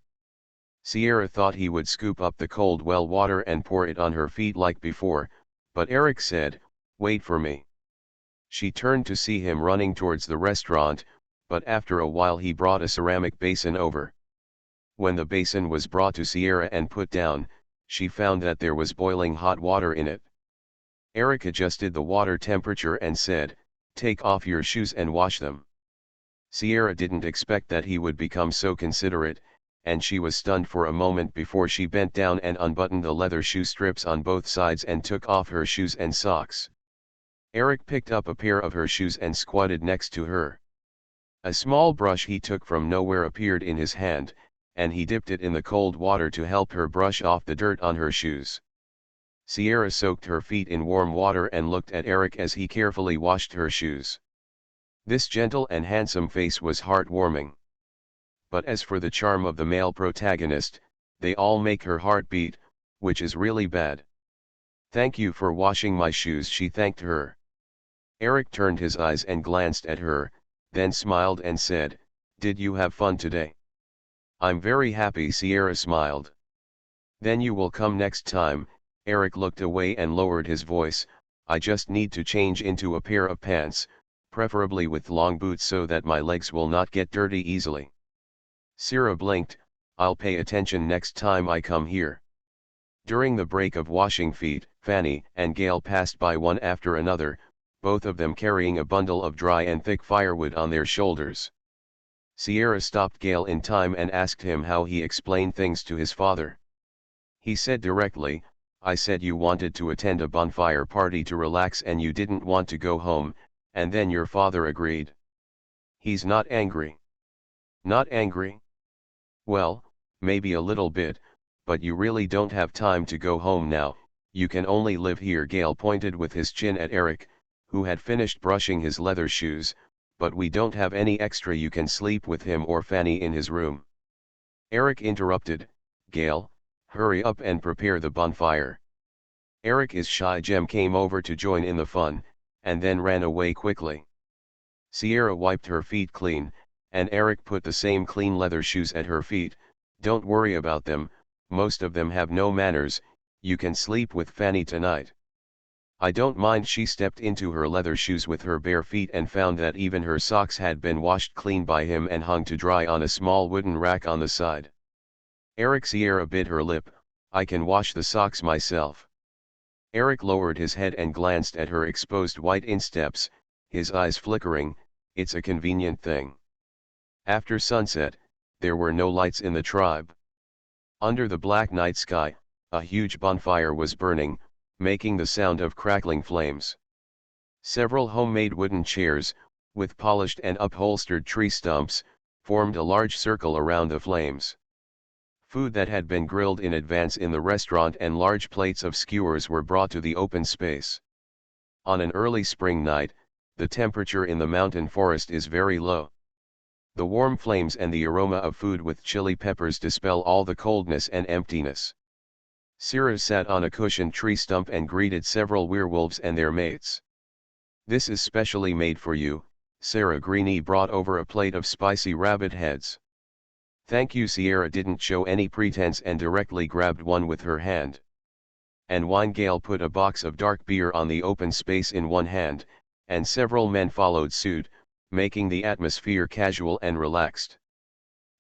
Sierra thought he would scoop up the cold well water and pour it on her feet like before, but Eric said, "Wait for me." She turned to see him running towards the restaurant, but after a while he brought a ceramic basin over. When the basin was brought to Sierra and put down, she found that there was boiling hot water in it. Eric adjusted the water temperature and said, "Take off your shoes and wash them." Sierra didn't expect that he would become so considerate, and she was stunned for a moment before she bent down and unbuttoned the leather shoe strips on both sides and took off her shoes and socks. Eric picked up a pair of her shoes and squatted next to her. A small brush he took from nowhere appeared in his hand, and he dipped it in the cold water to help her brush off the dirt on her shoes. Sierra soaked her feet in warm water and looked at Eric as he carefully washed her shoes. This gentle and handsome face was heartwarming. But as for the charm of the male protagonist, they all make her heart beat, which is really bad. "Thank you for washing my shoes," she thanked her. Eric turned his eyes and glanced at her, then smiled and said, "Did you have fun today?" "I'm very happy." Sierra smiled. "Then you will come next time." Eric looked away and lowered his voice. "I just need to change into a pair of pants, preferably with long boots so that my legs will not get dirty easily." Sierra blinked. "I'll pay attention next time I come here." During the break of washing feet, Fanny and Gale passed by one after another, both of them carrying a bundle of dry and thick firewood on their shoulders. Sierra stopped Gale in time and asked him how he explained things to his father. He said directly, "I said you wanted to attend a bonfire party to relax and you didn't want to go home, and then your father agreed. He's not angry. Not angry? Well, maybe a little bit, but you really don't have time to go home now, you can only live here. Gale pointed with his chin at Eric, who had finished brushing his leather shoes, but we don't have any extra. You can sleep with him or Fanny in his room. Eric interrupted, Gale, hurry up and prepare the bonfire. Eric is shy. Jem came over to join in the fun, and then ran away quickly. Sierra wiped her feet clean, and Eric put the same clean leather shoes at her feet. Don't worry about them, most of them have no manners, you can sleep with Fanny tonight. I don't mind. She stepped into her leather shoes with her bare feet and found that even her socks had been washed clean by him and hung to dry on a small wooden rack on the side. Eric, Sierra bit her lip, I can wash the socks myself. Eric lowered his head and glanced at her exposed white insteps, his eyes flickering, it's a convenient thing. After sunset, there were no lights in the tribe. Under the black night sky, a huge bonfire was burning, making the sound of crackling flames. Several homemade wooden chairs, with polished and upholstered tree stumps, formed a large circle around the flames. Food that had been grilled in advance in the restaurant and large plates of skewers were brought to the open space. On an early spring night, the temperature in the mountain forest is very low. The warm flames and the aroma of food with chili peppers dispel all the coldness and emptiness. Sierra sat on a cushioned tree stump and greeted several werewolves and their mates. This is specially made for you, Sarah Greenie brought over a plate of spicy rabbit heads. Thank you. Sierra didn't show any pretense and directly grabbed one with her hand. And wine. Gale put a box of dark beer on the open space in one hand, and several men followed suit, making the atmosphere casual and relaxed.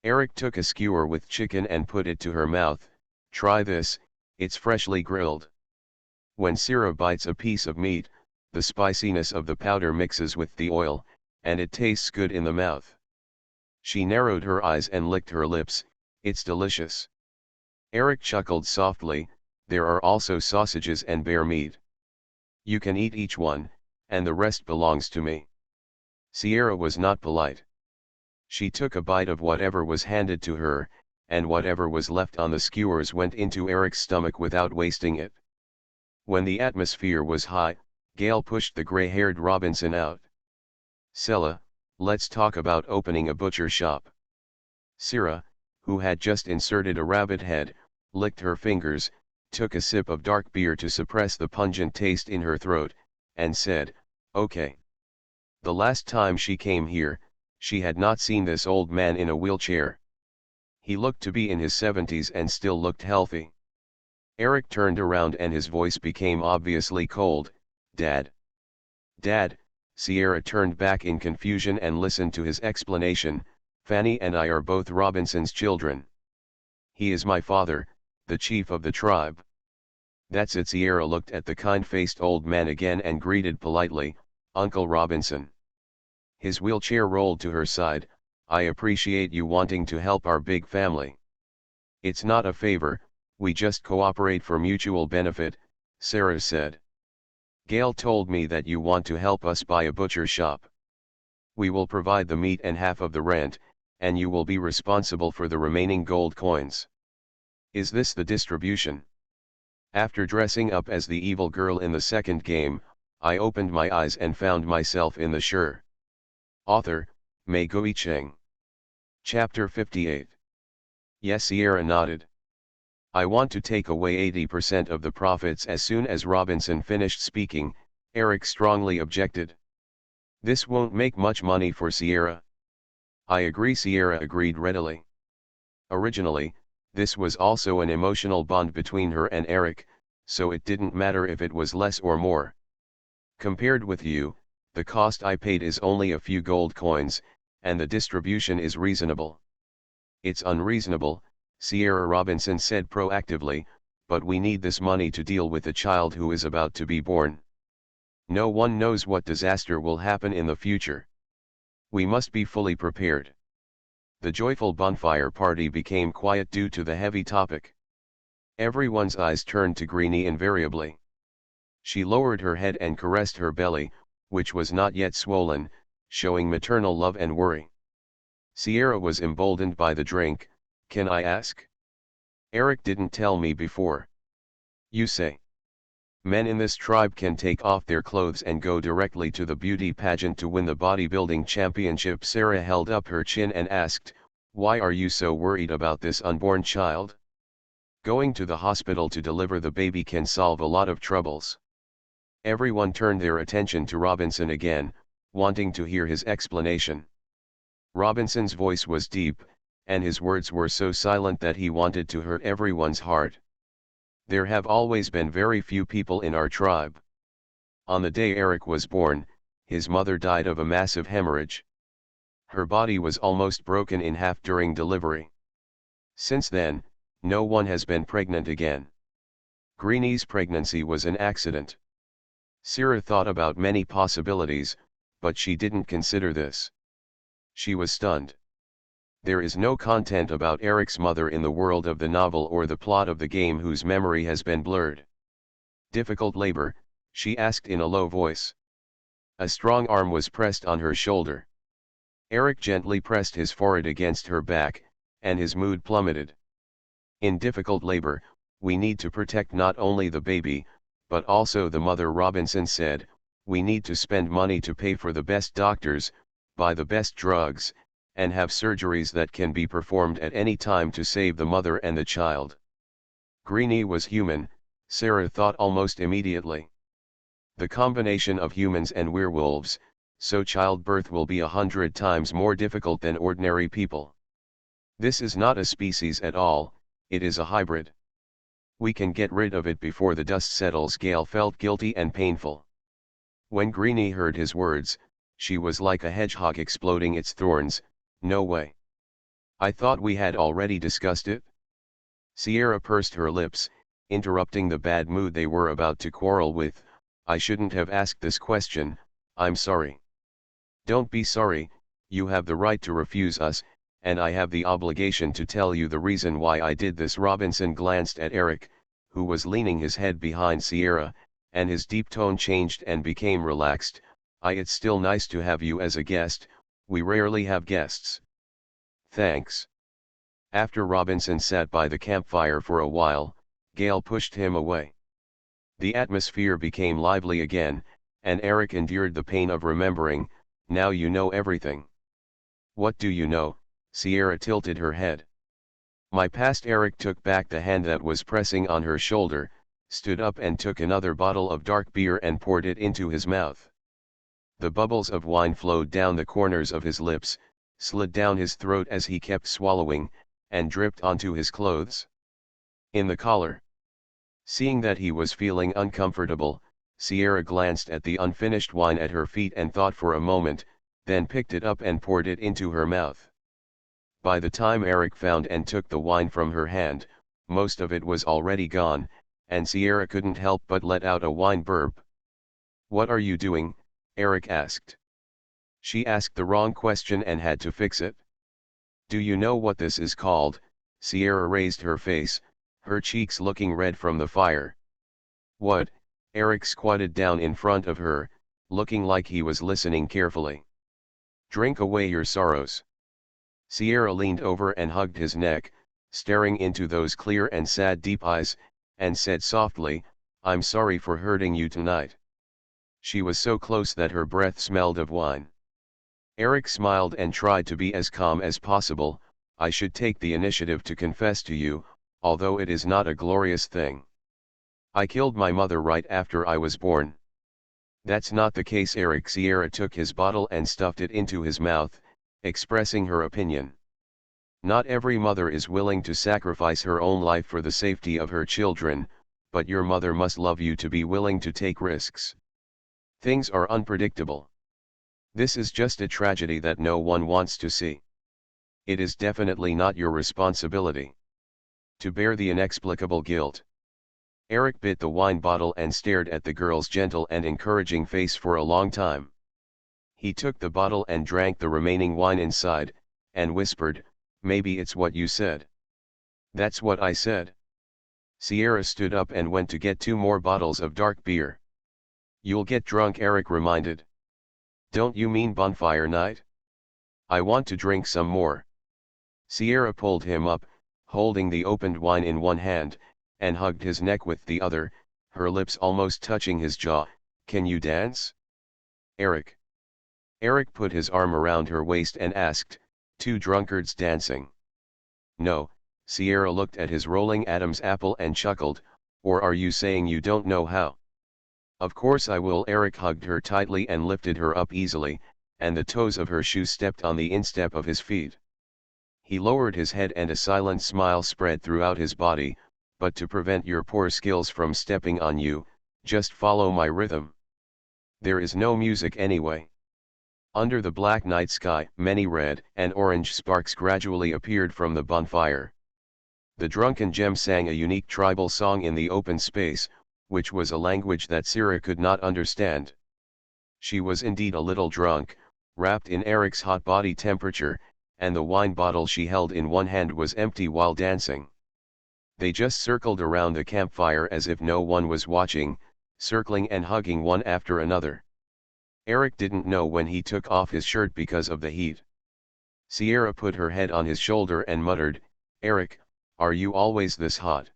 Eric took a skewer with chicken and put it to her mouth. Try this, it's freshly grilled. When Sierra bites a piece of meat, the spiciness of the powder mixes with the oil, and it tastes good in the mouth. She narrowed her eyes and licked her lips, it's delicious. Eric chuckled softly, there are also sausages and bear meat. You can eat each one, and the rest belongs to me. Sierra was not polite. She took a bite of whatever was handed to her, and whatever was left on the skewers went into Eric's stomach without wasting it. When the atmosphere was high, Gale pushed the gray-haired Robinson out. Sella, let's talk about opening a butcher shop. Sierra, who had just inserted a rabbit head, licked her fingers, took a sip of dark beer to suppress the pungent taste in her throat, and said, okay. The last time she came here, she had not seen this old man in a wheelchair. He looked to be in his 70s and still looked healthy. Eric turned around and his voice became obviously cold, Dad. Dad, Sierra turned back in confusion and listened to his explanation, Fanny and I are both Robinson's children. He is my father, the chief of the tribe. That's it. Sierra looked at the kind-faced old man again and greeted politely, Uncle Robinson. His wheelchair rolled to her side, I appreciate you wanting to help our big family. It's not a favor, we just cooperate for mutual benefit, Sarah said. Gale told me that you want to help us buy a butcher shop. We will provide the meat and half of the rent, and you will be responsible for the remaining gold coins. Is this the distribution? After dressing up as the evil girl in the second game, I opened my eyes and found myself in the Sure. Author, Mei Guicheng. Chapter 58. Yes, Sierra nodded. I want to take away 80% of the profits. As soon as Robinson finished speaking, Eric strongly objected. This won't make much money for Sierra. I agree. Sierra agreed readily. Originally, this was also an emotional bond between her and Eric, so it didn't matter if it was less or more. Compared with you, the cost I paid is only a few gold coins, and the distribution is reasonable. It's unreasonable, Sierra Robinson said proactively, but we need this money to deal with the child who is about to be born. No one knows what disaster will happen in the future. We must be fully prepared. The joyful bonfire party became quiet due to the heavy topic. Everyone's eyes turned to Greenie invariably. She lowered her head and caressed her belly, which was not yet swollen, showing maternal love and worry. Sierra was emboldened by the drink. Can I ask? Eric didn't tell me before. You say. Men in this tribe can take off their clothes and go directly to the beauty pageant to win the bodybuilding championship. Sarah held up her chin and asked, why are you so worried about this unborn child? Going to the hospital to deliver the baby can solve a lot of troubles. Everyone turned their attention to Robinson again, wanting to hear his explanation. Robinson's voice was deep, and his words were so silent that he wanted to hurt everyone's heart. There have always been very few people in our tribe. On the day Eric was born, his mother died of a massive hemorrhage. Her body was almost broken in half during delivery. Since then, no one has been pregnant again. Greenie's pregnancy was an accident. Sarah thought about many possibilities, but she didn't consider this. She was stunned. There is no content about Eric's mother in the world of the novel or the plot of the game whose memory has been blurred. Difficult labor, she asked in a low voice. A strong arm was pressed on her shoulder. Eric gently pressed his forehead against her back, and his mood plummeted. In difficult labor, we need to protect not only the baby, but also the mother. Robinson said, we need to spend money to pay for the best doctors, buy the best drugs, and have surgeries that can be performed at any time to save the mother and the child. Greenie was human, Sarah thought almost immediately. The combination of humans and werewolves, so childbirth will be 100 times more difficult than ordinary people. This is not a species at all, it is a hybrid. We can get rid of it before the dust settles. Gail felt guilty and painful. When Greenie heard his words, she was like a hedgehog exploding its thorns. No way. I thought we had already discussed it. Sierra pursed her lips, interrupting the bad mood they were about to quarrel with. I shouldn't have asked this question, I'm sorry. Don't be sorry, you have the right to refuse us, and I have the obligation to tell you the reason why I did this. Robinson glanced at Eric, who was leaning his head behind Sierra, and his deep tone changed and became relaxed. It's still nice to have you as a guest, we rarely have guests. Thanks. After Robinson sat by the campfire for a while, Gail pushed him away. The atmosphere became lively again, and Eric endured the pain of remembering. Now you know everything. What do you know? Sierra tilted her head. My past. Eric took back the hand that was pressing on her shoulder, stood up and took another bottle of dark beer and poured it into his mouth. The bubbles of wine flowed down the corners of his lips, slid down his throat as he kept swallowing, and dripped onto his clothes. In the collar. Seeing that he was feeling uncomfortable, Sierra glanced at the unfinished wine at her feet and thought for a moment, then picked it up and poured it into her mouth. By the time Eric found and took the wine from her hand, most of it was already gone, and Sierra couldn't help but let out a wine burp. What are you doing? Eric asked. She asked the wrong question and had to fix it. Do you know what this is called? Sierra raised her face, her cheeks looking red from the fire. What? Eric squatted down in front of her, looking like he was listening carefully. Drink away your sorrows. Sierra leaned over and hugged his neck, staring into those clear and sad deep eyes, and said softly, I'm sorry for hurting you tonight. She was so close that her breath smelled of wine. Eric smiled and tried to be as calm as possible. I should take the initiative to confess to you, although it is not a glorious thing. I killed my mother right after I was born. That's not the case, Eric. Sierra took his bottle and stuffed it into his mouth, expressing her opinion. Not every mother is willing to sacrifice her own life for the safety of her children, but your mother must love you to be willing to take risks. Things are unpredictable. This is just a tragedy that no one wants to see. It is definitely not your responsibility to bear the inexplicable guilt. Eric bit the wine bottle and stared at the girl's gentle and encouraging face for a long time. He took the bottle and drank the remaining wine inside, and whispered, maybe it's what you said. That's what I said. Sierra stood up and went to get 2 more bottles of dark beer. You'll get drunk, Eric reminded. Don't you mean bonfire night? I want to drink some more. Sierra pulled him up, holding the opened wine in one hand, and hugged his neck with the other, her lips almost touching his jaw. Can you dance? Eric. Eric put his arm around her waist and asked, two drunkards dancing. No, Sierra looked at his rolling Adam's apple and chuckled, or are you saying you don't know how? Of course I will. Eric hugged her tightly and lifted her up easily, and the toes of her shoes stepped on the instep of his feet. He lowered his head and a silent smile spread throughout his body, but to prevent your poor skills from stepping on you, just follow my rhythm. There is no music anyway. Under the black night sky, many red and orange sparks gradually appeared from the bonfire. The drunken gem sang a unique tribal song in the open space, which was a language that Sierra could not understand. She was indeed a little drunk, wrapped in Eric's hot body temperature, and the wine bottle she held in one hand was empty while dancing. They just circled around the campfire as if no one was watching, circling and hugging one after another. Eric didn't know when he took off his shirt because of the heat. Sierra put her head on his shoulder and muttered, Eric, are you always this hot?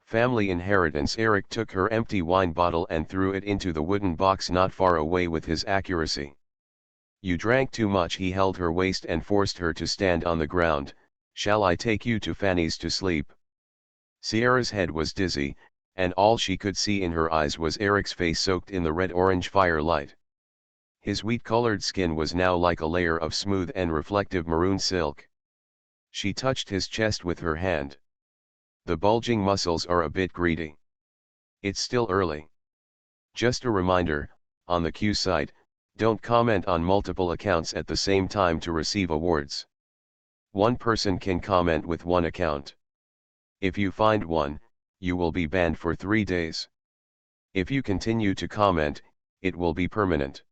Family inheritance. Eric took her empty wine bottle and threw it into the wooden box not far away with his accuracy. You drank too much. He held her waist and forced her to stand on the ground. Shall I take you to Fanny's to sleep? Sierra's head was dizzy, and all she could see in her eyes was Eric's face soaked in the red-orange firelight. His wheat-colored skin was now like a layer of smooth and reflective maroon silk. She touched his chest with her hand. The bulging muscles are a bit greedy. It's still early. Just a reminder, on the Q site, don't comment on multiple accounts at the same time to receive awards. One person can comment with one account. If you find one, you will be banned for 3 days. If you continue to comment, it will be permanent.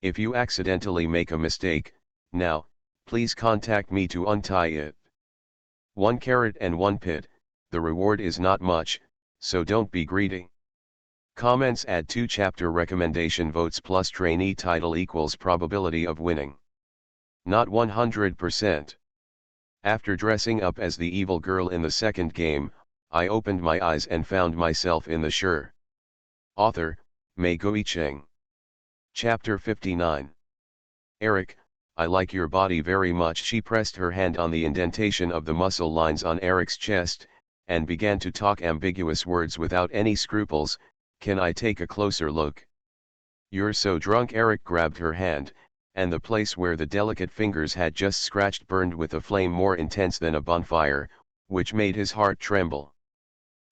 If you accidentally make a mistake, now, please contact me to untie it. 1 carrot and 1 pit, the reward is not much, so don't be greedy. Comments add 2 chapter recommendation votes plus trainee title equals probability of winning. Not 100%. After dressing up as the evil girl in the second game, I opened my eyes and found myself in the Sure. Author, Mei Cheng. Chapter 59. Eric, I like your body very much. She pressed her hand on the indentation of the muscle lines on Eric's chest, and began to talk ambiguous words without any scruples. Can I take a closer look? You're so drunk. Eric grabbed her hand, and the place where the delicate fingers had just scratched burned with a flame more intense than a bonfire, which made his heart tremble.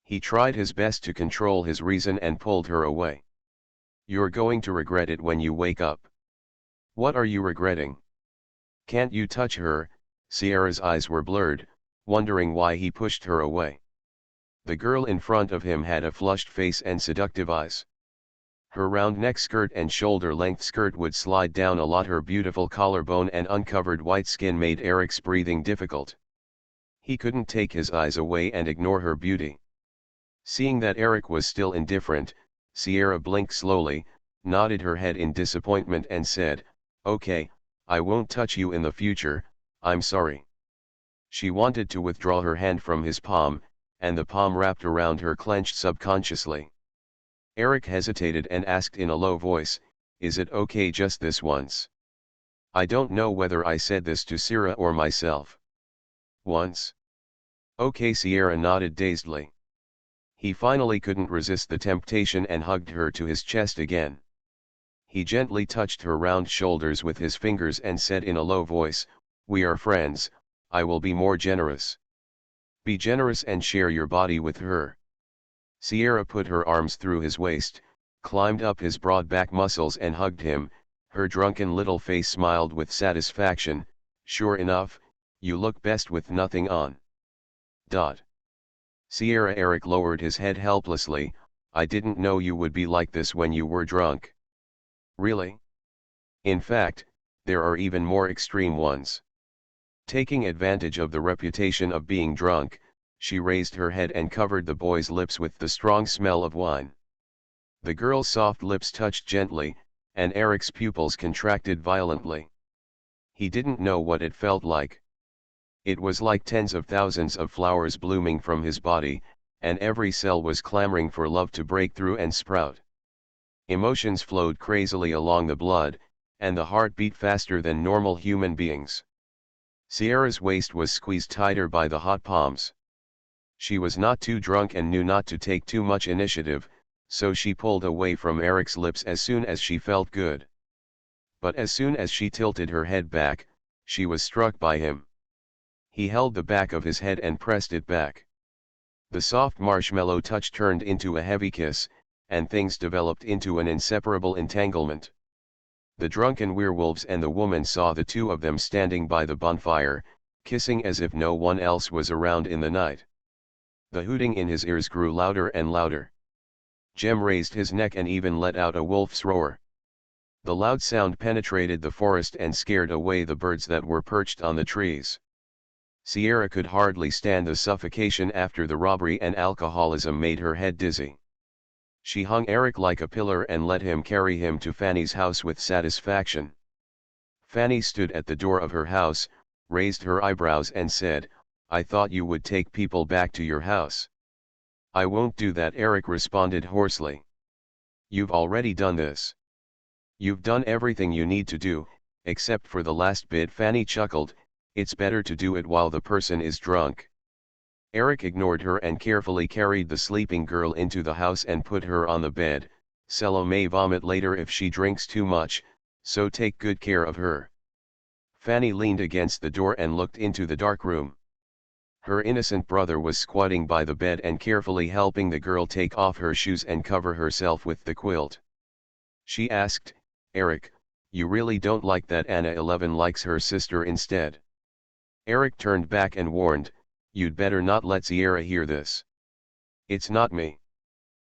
He tried his best to control his reason and pulled her away. You're going to regret it when you wake up. What are you regretting? Can't you touch her? Sierra's eyes were blurred, wondering why he pushed her away. The girl in front of him had a flushed face and seductive eyes. Her round neck skirt and shoulder-length skirt would slide down a lot. Her beautiful collarbone and uncovered white skin made Eric's breathing difficult. He couldn't take his eyes away and ignore her beauty. Seeing that Eric was still indifferent, Sierra blinked slowly, nodded her head in disappointment and said, Okay, I won't touch you in the future, I'm sorry. She wanted to withdraw her hand from his palm, and the palm wrapped around her clenched subconsciously. Eric hesitated and asked in a low voice, Is it okay just this once? I don't know whether I said this to Sierra or myself. Once? Okay. Sierra nodded dazedly. He finally couldn't resist the temptation and hugged her to his chest again. He gently touched her round shoulders with his fingers and said in a low voice, We are friends, I will be more generous. Be generous and share your body with her. Sierra put her arms through his waist, climbed up his broad back muscles and hugged him. Her drunken little face smiled with satisfaction. Sure enough, you look best with nothing on. Sierra. Eric lowered his head helplessly. I didn't know you would be like this when you were drunk. Really? In fact, there are even more extreme ones. Taking advantage of the reputation of being drunk, she raised her head and covered the boy's lips with the strong smell of wine. The girl's soft lips touched gently, and Eric's pupils contracted violently. He didn't know what it felt like. It was like tens of thousands of flowers blooming from his body, and every cell was clamoring for love to break through and sprout. Emotions flowed crazily along the blood, and the heart beat faster than normal human beings. Sierra's waist was squeezed tighter by the hot palms. She was not too drunk and knew not to take too much initiative, so she pulled away from Eric's lips as soon as she felt good. But as soon as she tilted her head back, she was struck by him. He held the back of his head and pressed it back. The soft marshmallow touch turned into a heavy kiss, and things developed into an inseparable entanglement. The drunken werewolves and the woman saw the two of them standing by the bonfire, kissing as if no one else was around in the night. The hooting in his ears grew louder and louder. Jem raised his neck and even let out a wolf's roar. The loud sound penetrated the forest and scared away the birds that were perched on the trees. Sierra could hardly stand the suffocation after the robbery, and alcoholism made her head dizzy. She hung Eric like a pillar and let him carry him to Fanny's house with satisfaction. Fanny stood at the door of her house, raised her eyebrows and said, "I thought you would take people back to your house." "I won't do that," Eric responded hoarsely. "You've already done this. You've done everything you need to do, except for the last bit." Fanny chuckled. "It's better to do it while the person is drunk." Eric ignored her and carefully carried the sleeping girl into the house and put her on the bed. "Celo may vomit later if she drinks too much, so take good care of her." Fanny leaned against the door and looked into the dark room. Her innocent brother was squatting by the bed and carefully helping the girl take off her shoes and cover herself with the quilt. She asked, "Eric, you really don't like that Anna 11 likes her sister instead?" Eric turned back and warned, "You'd better not let Sierra hear this." "It's not me.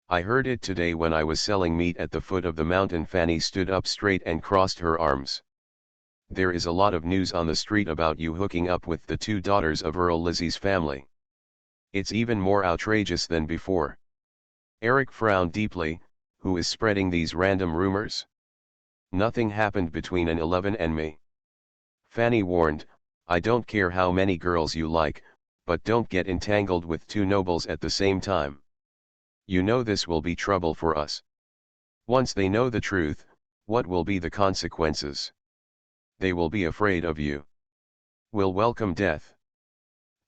I heard it today when I was selling meat at the foot of the mountain." Fanny stood up straight and crossed her arms. "There is a lot of news on the street about you hooking up with the two daughters of Earl Lizzie's family. It's even more outrageous than before." Eric frowned deeply. "Who is spreading these random rumors?" "Nothing happened between an 11 and me." Fanny warned, "I don't care how many girls you like, but don't get entangled with two nobles at the same time. You know this will be trouble for us. Once they know the truth, what will be the consequences? They will be afraid of you. Will welcome death."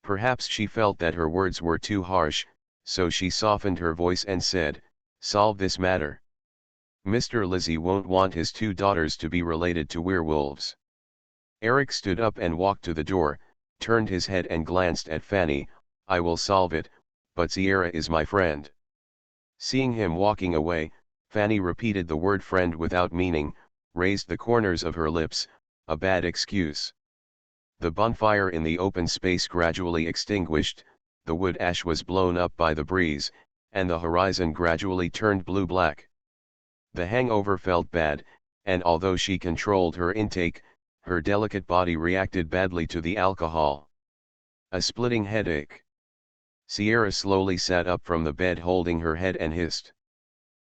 Perhaps she felt that her words were too harsh, so she softened her voice and said, "Solve this matter. Mr. Lizzie won't want his two daughters to be related to werewolves." Eric stood up and walked to the door, turned his head and glanced at Fanny. "I will solve it, but Sierra is my friend." Seeing him walking away, Fanny repeated the word friend without meaning, raised the corners of her lips. A bad excuse. The bonfire in the open space gradually extinguished, the wood ash was blown up by the breeze, and the horizon gradually turned blue-black. The hangover felt bad, and although she controlled her intake, her delicate body reacted badly to the alcohol. A splitting headache. Sierra slowly sat up from the bed holding her head and hissed.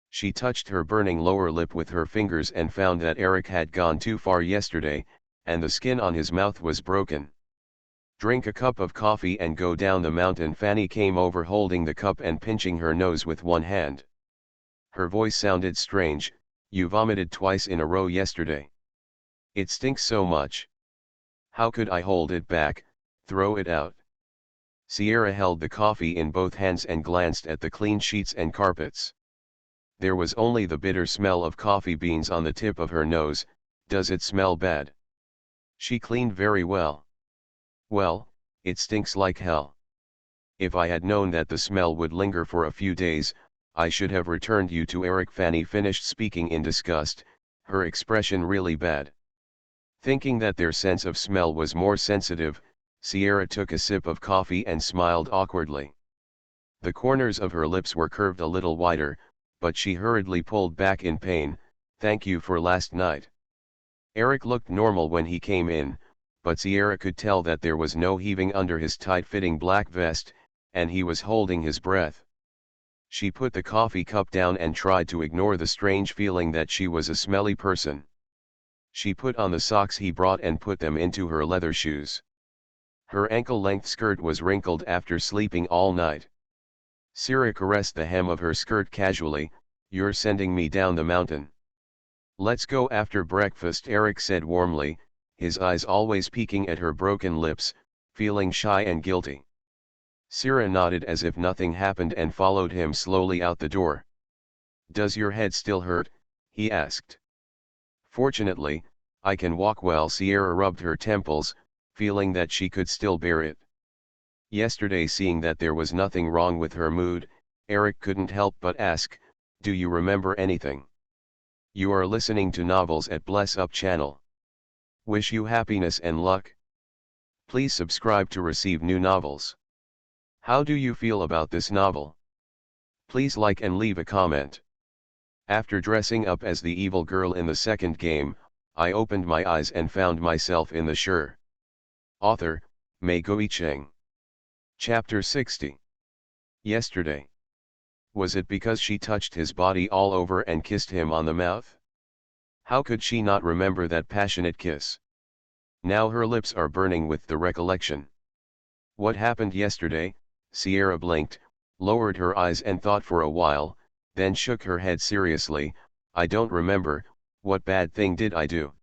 She touched her burning lower lip with her fingers and found that Eric had gone too far yesterday, and the skin on his mouth was broken. "Drink a cup of coffee and go down the mountain." Fanny came over holding the cup and pinching her nose with one hand. Her voice sounded strange. "You vomited twice in a row yesterday. It stinks so much. How could I hold it back? Throw it out." Sierra held the coffee in both hands and glanced at the clean sheets and carpets. There was only the bitter smell of coffee beans on the tip of her nose. "Does it smell bad?" She cleaned very well. "Well, it stinks like hell. If I had known that the smell would linger for a few days, I should have returned you to Eric." Fanny finished speaking in disgust, her expression really bad. Thinking that their sense of smell was more sensitive, Sierra took a sip of coffee and smiled awkwardly. The corners of her lips were curved a little wider, but she hurriedly pulled back in pain. "Thank you for last night." Eric looked normal when he came in, but Sierra could tell that there was no heaving under his tight-fitting black vest, and he was holding his breath. She put the coffee cup down and tried to ignore the strange feeling that she was a smelly person. She put on the socks he brought and put them into her leather shoes. Her ankle-length skirt was wrinkled after sleeping all night. Sira caressed the hem of her skirt casually. "You're sending me down the mountain." "Let's go after breakfast," Eric said warmly, his eyes always peeking at her broken lips, feeling shy and guilty. Sira nodded as if nothing happened and followed him slowly out the door. "Does your head still hurt?" he asked. "Fortunately, I can walk well." Sierra rubbed her temples, feeling that she could still bear it. Yesterday, seeing that there was nothing wrong with her mood, Eric couldn't help but ask, "Do you remember anything?" "You are listening to novels at Bless Up channel. Wish you happiness and luck. Please subscribe to receive new novels. How do you feel about this novel? Please like and leave a comment." After dressing up as the evil girl in the second game, I opened my eyes and found myself in the sure. Author, Mei Cheng. Chapter 60. Yesterday. Was it because she touched his body all over and kissed him on the mouth? How could she not remember that passionate kiss? Now her lips are burning with the recollection. What happened yesterday? Sierra blinked, lowered her eyes and thought for a while, then shook her head seriously. "I don't remember. What bad thing did I do?"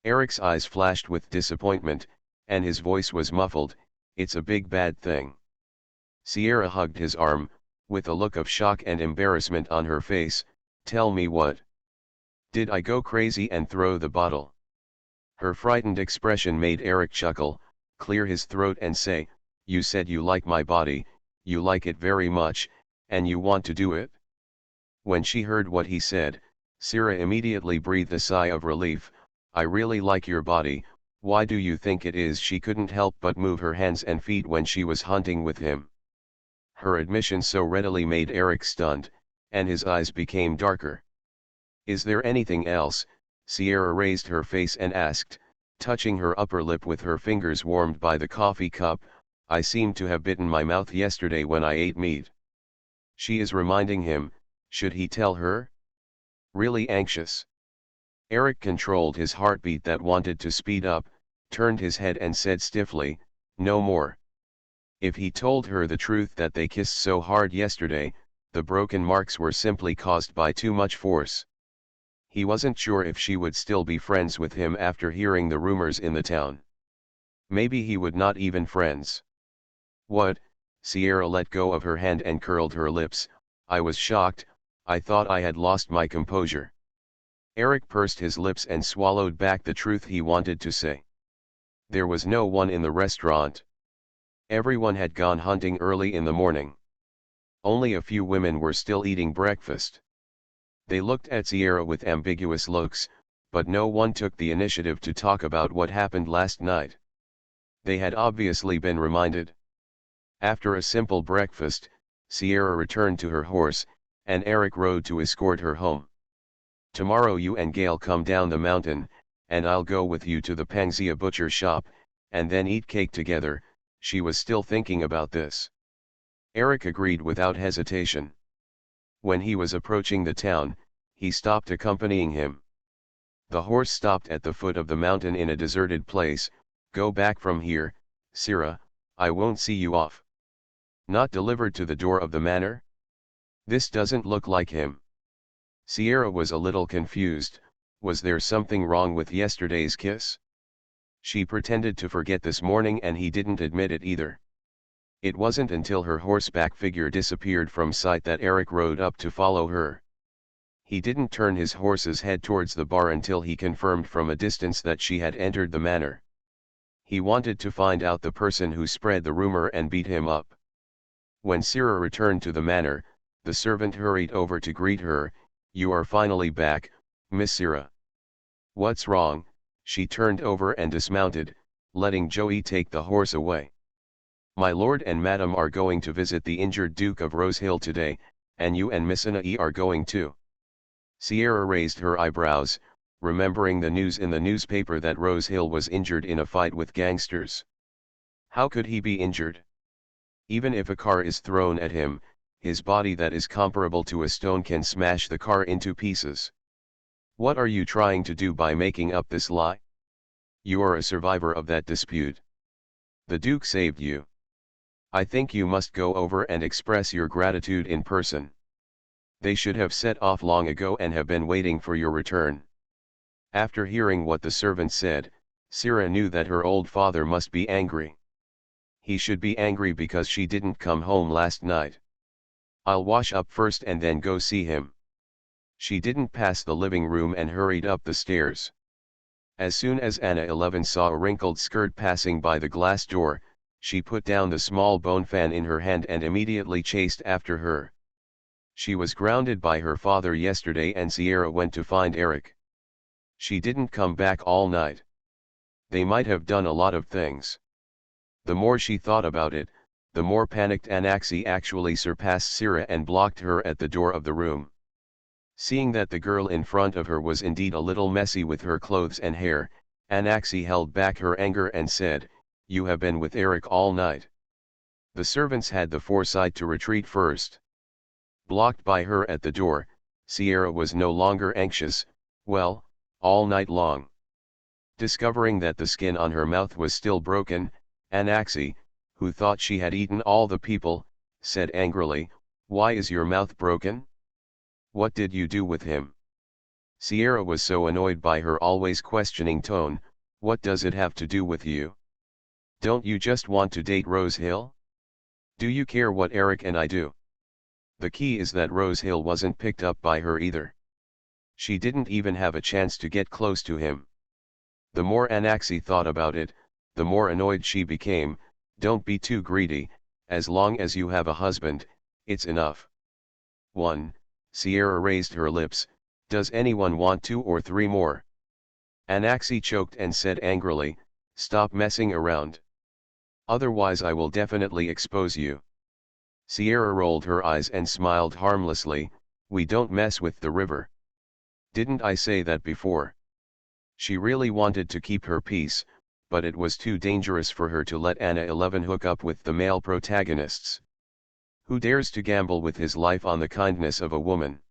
Eric's eyes flashed with disappointment, and his voice was muffled. "It's a big bad thing." Sierra hugged his arm, with a look of shock and embarrassment on her face. "Tell me what. Did I go crazy and throw the bottle?" Her frightened expression made Eric chuckle, clear his throat and say, "You said you like my body, you like it very much, and you want to do it?" When she heard what he said, Sira immediately breathed a sigh of relief. "I really like your body. Why do you think it is?" She couldn't help but move her hands and feet when she was hunting with him. Her admission so readily made Eric stunned, and his eyes became darker. "Is there anything else?" Sierra raised her face and asked, touching her upper lip with her fingers warmed by the coffee cup. "I seem to have bitten my mouth yesterday when I ate meat." She is reminding him. Should he tell her? Really anxious. Eric controlled his heartbeat that wanted to speed up, turned his head and said stiffly, "No more." If he told her the truth that they kissed so hard yesterday, the broken marks were simply caused by too much force. He wasn't sure if she would still be friends with him after hearing the rumors in the town. Maybe he would not even friends. "What?" Sierra let go of her hand and curled her lips. "I was shocked. I thought I had lost my composure." Eric pursed his lips and swallowed back the truth he wanted to say. There was no one in the restaurant. Everyone had gone hunting early in the morning. Only a few women were still eating breakfast. They looked at Sierra with ambiguous looks, but no one took the initiative to talk about what happened last night. They had obviously been reminded. After a simple breakfast, Sierra returned to her horse, and Eric rode to escort her home. "Tomorrow you and Gail come down the mountain, and I'll go with you to the Pangzia butcher shop, and then eat cake together." She was still thinking about this. Eric agreed without hesitation. When he was approaching the town, he stopped accompanying him. The horse stopped at the foot of the mountain in a deserted place. "Go back from here, Sira, I won't see you off." "Not delivered to the door of the manor? This doesn't look like him." Sierra was a little confused. Was there something wrong with yesterday's kiss? She pretended to forget this morning and he didn't admit it either. It wasn't until her horseback figure disappeared from sight that Eric rode up to follow her. He didn't turn his horse's head towards the bar until he confirmed from a distance that she had entered the manor. He wanted to find out the person who spread the rumor and beat him up. When Sira returned to the manor, the servant hurried over to greet her. "You are finally back, Miss Sira." "What's wrong?" She turned over and dismounted, letting Joey take the horse away. "My lord and madam are going to visit the injured Duke of Rosehill today, and you and Miss Anai are going too." Sierra raised her eyebrows, remembering the news in the newspaper that Rosehill was injured in a fight with gangsters. How could he be injured? Even if a car is thrown at him, his body that is comparable to a stone can smash the car into pieces. What are you trying to do by making up this lie? You are a survivor of that dispute. The Duke saved you. I think you must go over and express your gratitude in person. They should have set off long ago and have been waiting for your return. After hearing what the servant said, Sira knew that her old father must be angry. He should be angry because she didn't come home last night. I'll wash up first and then go see him. She didn't pass the living room and hurried up the stairs. As soon as Anna 11 saw a wrinkled skirt passing by the glass door, she put down the small bone fan in her hand and immediately chased after her. She was grounded by her father yesterday and Sierra went to find Eric. She didn't come back all night. They might have done a lot of things. The more she thought about it, the more panicked Anaxi actually surpassed Sierra and blocked her at the door of the room. Seeing that the girl in front of her was indeed a little messy with her clothes and hair, Anaxi held back her anger and said, "You have been with Eric all night." The servants had the foresight to retreat first. Blocked by her at the door, Sierra was no longer anxious, well, all night long. Discovering that the skin on her mouth was still broken, Anaxi, who thought she had eaten all the people, said angrily, "Why is your mouth broken? What did you do with him?" Sierra was so annoyed by her always questioning tone. "What does it have to do with you? Don't you just want to date Rose Hill? Do you care what Eric and I do?" The key is that Rose Hill wasn't picked up by her either. She didn't even have a chance to get close to him. The more Anaxi thought about it, the more annoyed she became. "Don't be too greedy, as long as you have a husband, it's enough." 1. Sierra raised her lips. "Does anyone want 2 or 3 more?" Anaxi choked and said angrily, "Stop messing around. Otherwise I will definitely expose you." Sierra rolled her eyes and smiled harmlessly. "We don't mess with the river. Didn't I say that before?" She really wanted to keep her peace, but it was too dangerous for her to let Anna 11 hook up with the male protagonists. Who dares to gamble with his life on the kindness of a woman?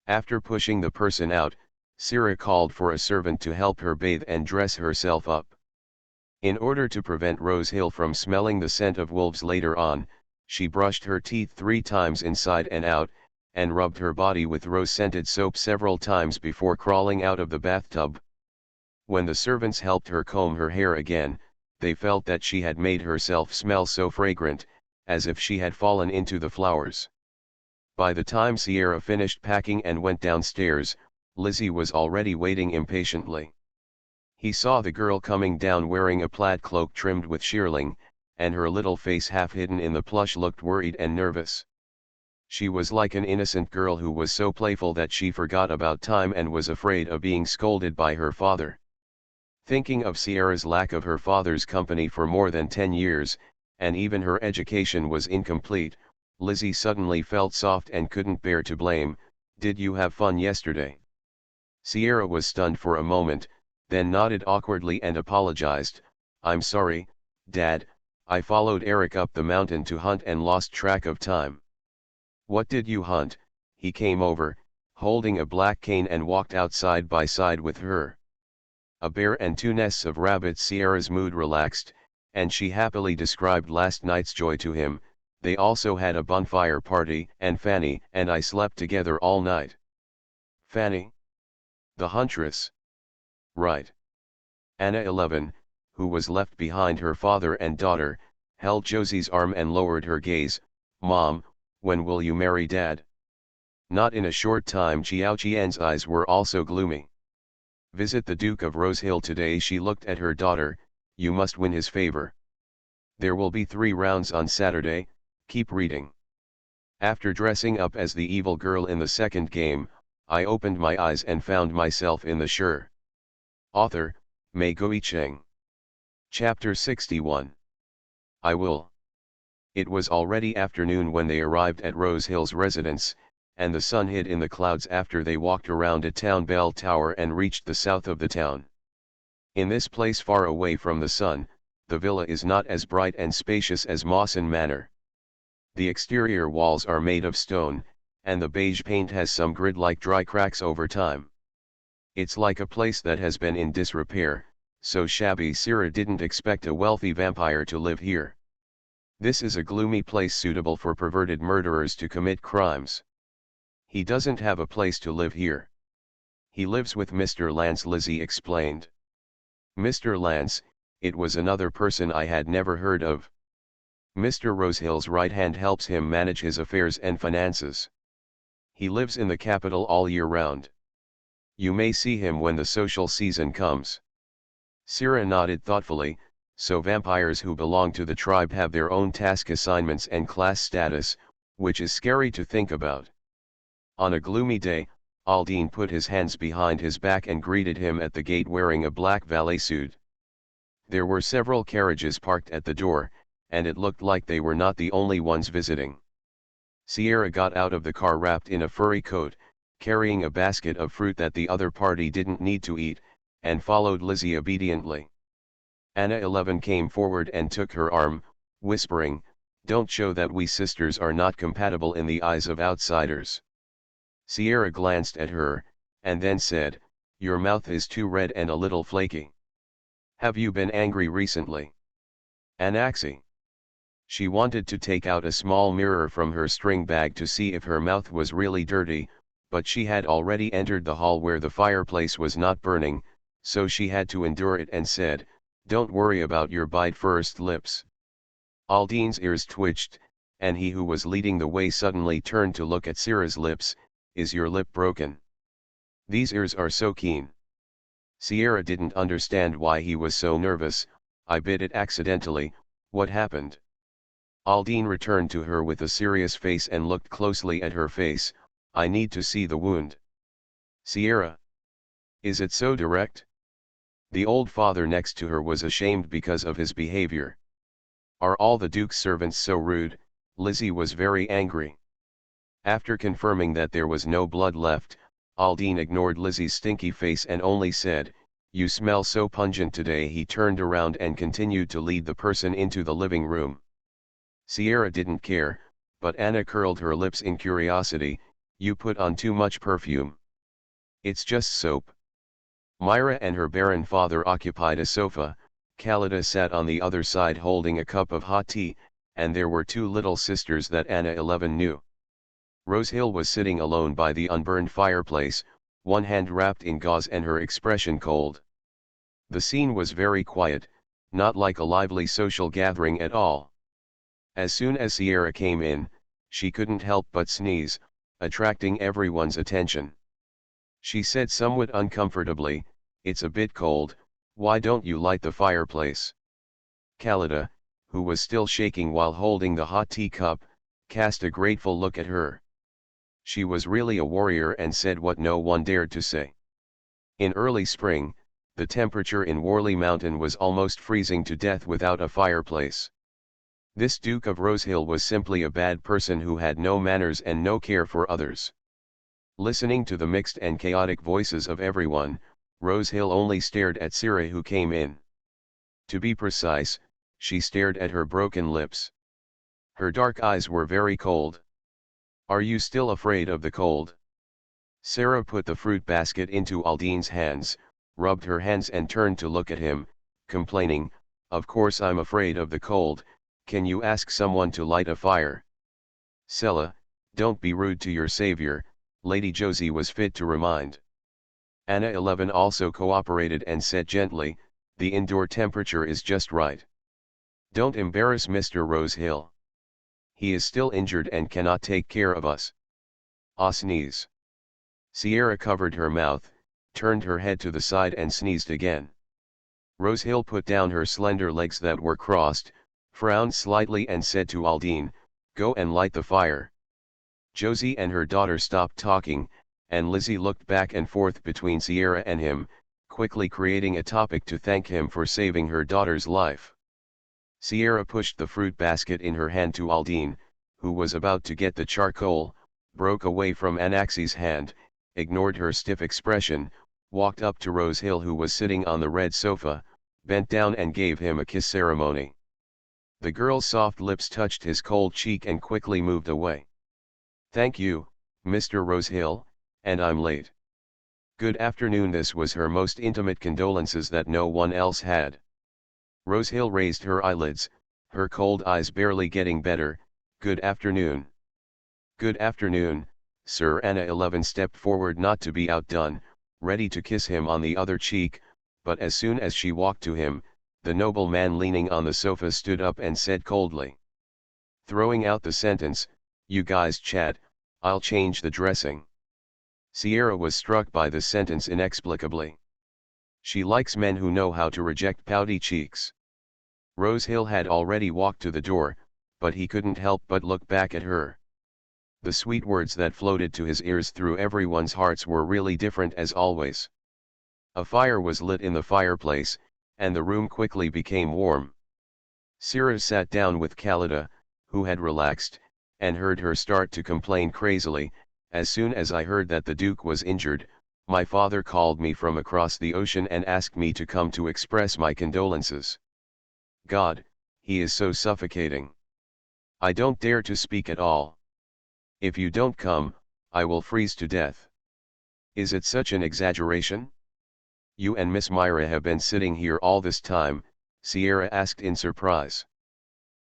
After pushing the person out, Sierra called for a servant to help her bathe and dress herself up. In order to prevent Rose Hill from smelling the scent of wolves later on, she brushed her teeth 3 times inside and out, and rubbed her body with rose-scented soap several times before crawling out of the bathtub. When the servants helped her comb her hair again, they felt that she had made herself smell so fragrant, as if she had fallen into the flowers. By the time Sierra finished packing and went downstairs, Lizzie was already waiting impatiently. He saw the girl coming down wearing a plaid cloak trimmed with shearling, and her little face half hidden in the plush looked worried and nervous. She was like an innocent girl who was so playful that she forgot about time and was afraid of being scolded by her father. Thinking of Sierra's lack of her father's company for more than 10 years, and even her education was incomplete, Lizzie suddenly felt soft and couldn't bear to blame. "Did you have fun yesterday?" Sierra was stunned for a moment, then nodded awkwardly and apologized. "I'm sorry, Dad, I followed Eric up the mountain to hunt and lost track of time." "What did you hunt?" He came over, holding a black cane and walked out side by side with her. "A bear and 2 nests of rabbits." Sierra's mood relaxed, and she happily described last night's joy to him. "They also had a bonfire party, and Fanny and I slept together all night." "Fanny? The huntress?" "Right." Anna 11, who was left behind her father and daughter, held Josie's arm and lowered her gaze. "Mom, when will you marry Dad?" "Not in a short time." Xiao Qian's eyes were also gloomy. "Visit the Duke of Rose Hill today." She looked at her daughter. "You must win his favor. There will be 3 rounds on Saturday, keep reading." After dressing up as the evil girl in the second game, I opened my eyes and found myself in the Sure. Author, Mei Guicheng. Chapter 61. I will. It was already afternoon when they arrived at Rose Hill's residence, and the sun hid in the clouds after they walked around a town bell tower and reached the south of the town. In this place far away from the sun, the villa is not as bright and spacious as Mawson Manor. The exterior walls are made of stone, and the beige paint has some grid-like dry cracks over time. It's like a place that has been in disrepair, so shabby Sira didn't expect a wealthy vampire to live here. This is a gloomy place suitable for perverted murderers to commit crimes. He doesn't have a place to live here. He lives with Mr. Lance, Lizzie explained. Mr. Lance, it was another person I had never heard of. Mr. Rosehill's right hand helps him manage his affairs and finances. He lives in the capital all year round. You may see him when the social season comes. Sira nodded thoughtfully. So vampires who belong to the tribe have their own task assignments and class status, which is scary to think about. On a gloomy day, Aldine put his hands behind his back and greeted him at the gate wearing a black valet suit. There were several carriages parked at the door, and it looked like they were not the only ones visiting. Sierra got out of the car wrapped in a furry coat, carrying a basket of fruit that the other party didn't need to eat, and followed Lizzie obediently. Anna 11 came forward and took her arm, whispering, "Don't show that we sisters are not compatible in the eyes of outsiders." Sierra glanced at her, and then said, "Your mouth is too red and a little flaky. Have you been angry recently?" Anaxi. She wanted to take out a small mirror from her string bag to see if her mouth was really dirty, but she had already entered the hall where the fireplace was not burning, so she had to endure it and said, "Don't worry about your bite-first lips." Aldine's ears twitched, and he who was leading the way suddenly turned to look at Sira's lips. "Is your lip broken? These ears are so keen." Sierra didn't understand why he was so nervous. "I bit it accidentally, what happened?" Aldine returned to her with a serious face and looked closely at her face. "I need to see the wound." "Sierra. Is it so direct?" The old father next to her was ashamed because of his behavior. "Are all the Duke's servants so rude?" Lizzie was very angry. After confirming that there was no blood left, Aldine ignored Lizzie's stinky face and only said, "You smell so pungent today." He turned around and continued to lead the person into the living room. Sierra didn't care, but Anna curled her lips in curiosity. "You put on too much perfume." "It's just soap." Myra and her barren father occupied a sofa. Khalida sat on the other side holding a cup of hot tea, and there were two little sisters that Anna 11 knew. Rosehill was sitting alone by the unburned fireplace, one hand wrapped in gauze and her expression cold. The scene was very quiet, not like a lively social gathering at all. As soon as Sierra came in, she couldn't help but sneeze, attracting everyone's attention. She said somewhat uncomfortably, "It's a bit cold, why don't you light the fireplace?" Khalida, who was still shaking while holding the hot tea cup, cast a grateful look at her. She was really a warrior and said what no one dared to say. In early spring, the temperature in Worley Mountain was almost freezing to death without a fireplace. This Duke of Rosehill was simply a bad person who had no manners and no care for others. Listening to the mixed and chaotic voices of everyone, Rosehill only stared at Sira, who came in. To be precise, she stared at her broken lips. Her dark eyes were very cold. "Are you still afraid of the cold?" Sarah put the fruit basket into Aldine's hands, rubbed her hands and turned to look at him, complaining, "Of course I'm afraid of the cold. Can you ask someone to light a fire?" "Sella, don't be rude to your savior," Lady Josie was fit to remind. Anna 11 also cooperated and said gently, "The indoor temperature is just right. Don't embarrass Mr. Rosehill. He is still injured and cannot take care of us." "Ah, sneeze." Sierra covered her mouth, turned her head to the side and sneezed again. Rosehill put down her slender legs that were crossed, frowned slightly and said to Aldine, "Go and light the fire." Josie and her daughter stopped talking, and Lizzie looked back and forth between Sierra and him, quickly creating a topic to thank him for saving her daughter's life. Sierra pushed the fruit basket in her hand to Aldine, who was about to get the charcoal, broke away from Anaxi's hand, ignored her stiff expression, walked up to Rosehill, who was sitting on the red sofa, bent down and gave him a kiss ceremony. The girl's soft lips touched his cold cheek and quickly moved away. "Thank you, Mr. Rosehill, and I'm late." "Good afternoon." This was her most intimate condolences that no one else had. Rosehill raised her eyelids, her cold eyes barely getting better. "Good afternoon." "Good afternoon, sir." Anna 11 stepped forward not to be outdone, ready to kiss him on the other cheek, but as soon as she walked to him, the noble man leaning on the sofa stood up and said coldly, throwing out the sentence, "You guys chat, I'll change the dressing." Sierra was struck by the sentence inexplicably. She likes men who know how to reject pouty cheeks. Rosehill had already walked to the door, but he couldn't help but look back at her. The sweet words that floated to his ears through everyone's hearts were really different as always. A fire was lit in the fireplace, and the room quickly became warm. Sierra sat down with Khalida, who had relaxed, and heard her start to complain crazily. "As soon as I heard that the Duke was injured, my father called me from across the ocean and asked me to come to express my condolences. God, he is so suffocating. I don't dare to speak at all. If you don't come, I will freeze to death." "Is it such an exaggeration? You and Miss Myra have been sitting here all this time?" Sierra asked in surprise.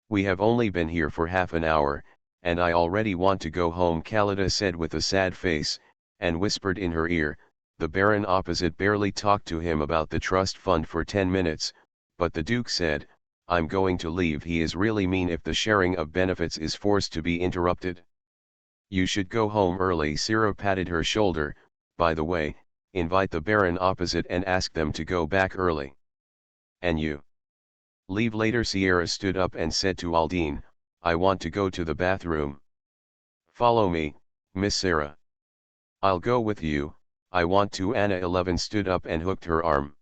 "We have only been here for half an hour, and I already want to go home," Khalida said with a sad face, and whispered in her ear. The Baron opposite barely talked to him about the trust fund for 10 minutes, but the Duke said, "I'm going to leave." He is really mean if the sharing of benefits is forced to be interrupted. "You should go home early." Sierra patted her shoulder. "By the way, invite the Baron opposite and ask them to go back early." "And you? Leave later." Sierra stood up and said to Aldine, "I want to go to the bathroom." "Follow me, Miss Sarah." "I'll go with you, I want to." Anna 11 stood up and hooked her arm.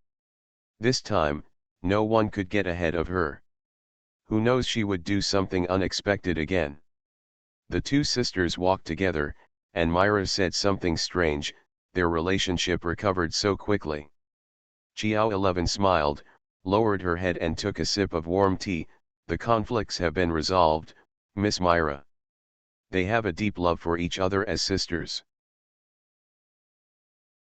This time, no one could get ahead of her. Who knows, she would do something unexpected again. The two sisters walked together, and Myra said something strange. Their relationship recovered so quickly. Chiao 11 smiled, lowered her head and took a sip of warm tea. "The conflicts have been resolved, Miss Myra. They have a deep love for each other as sisters."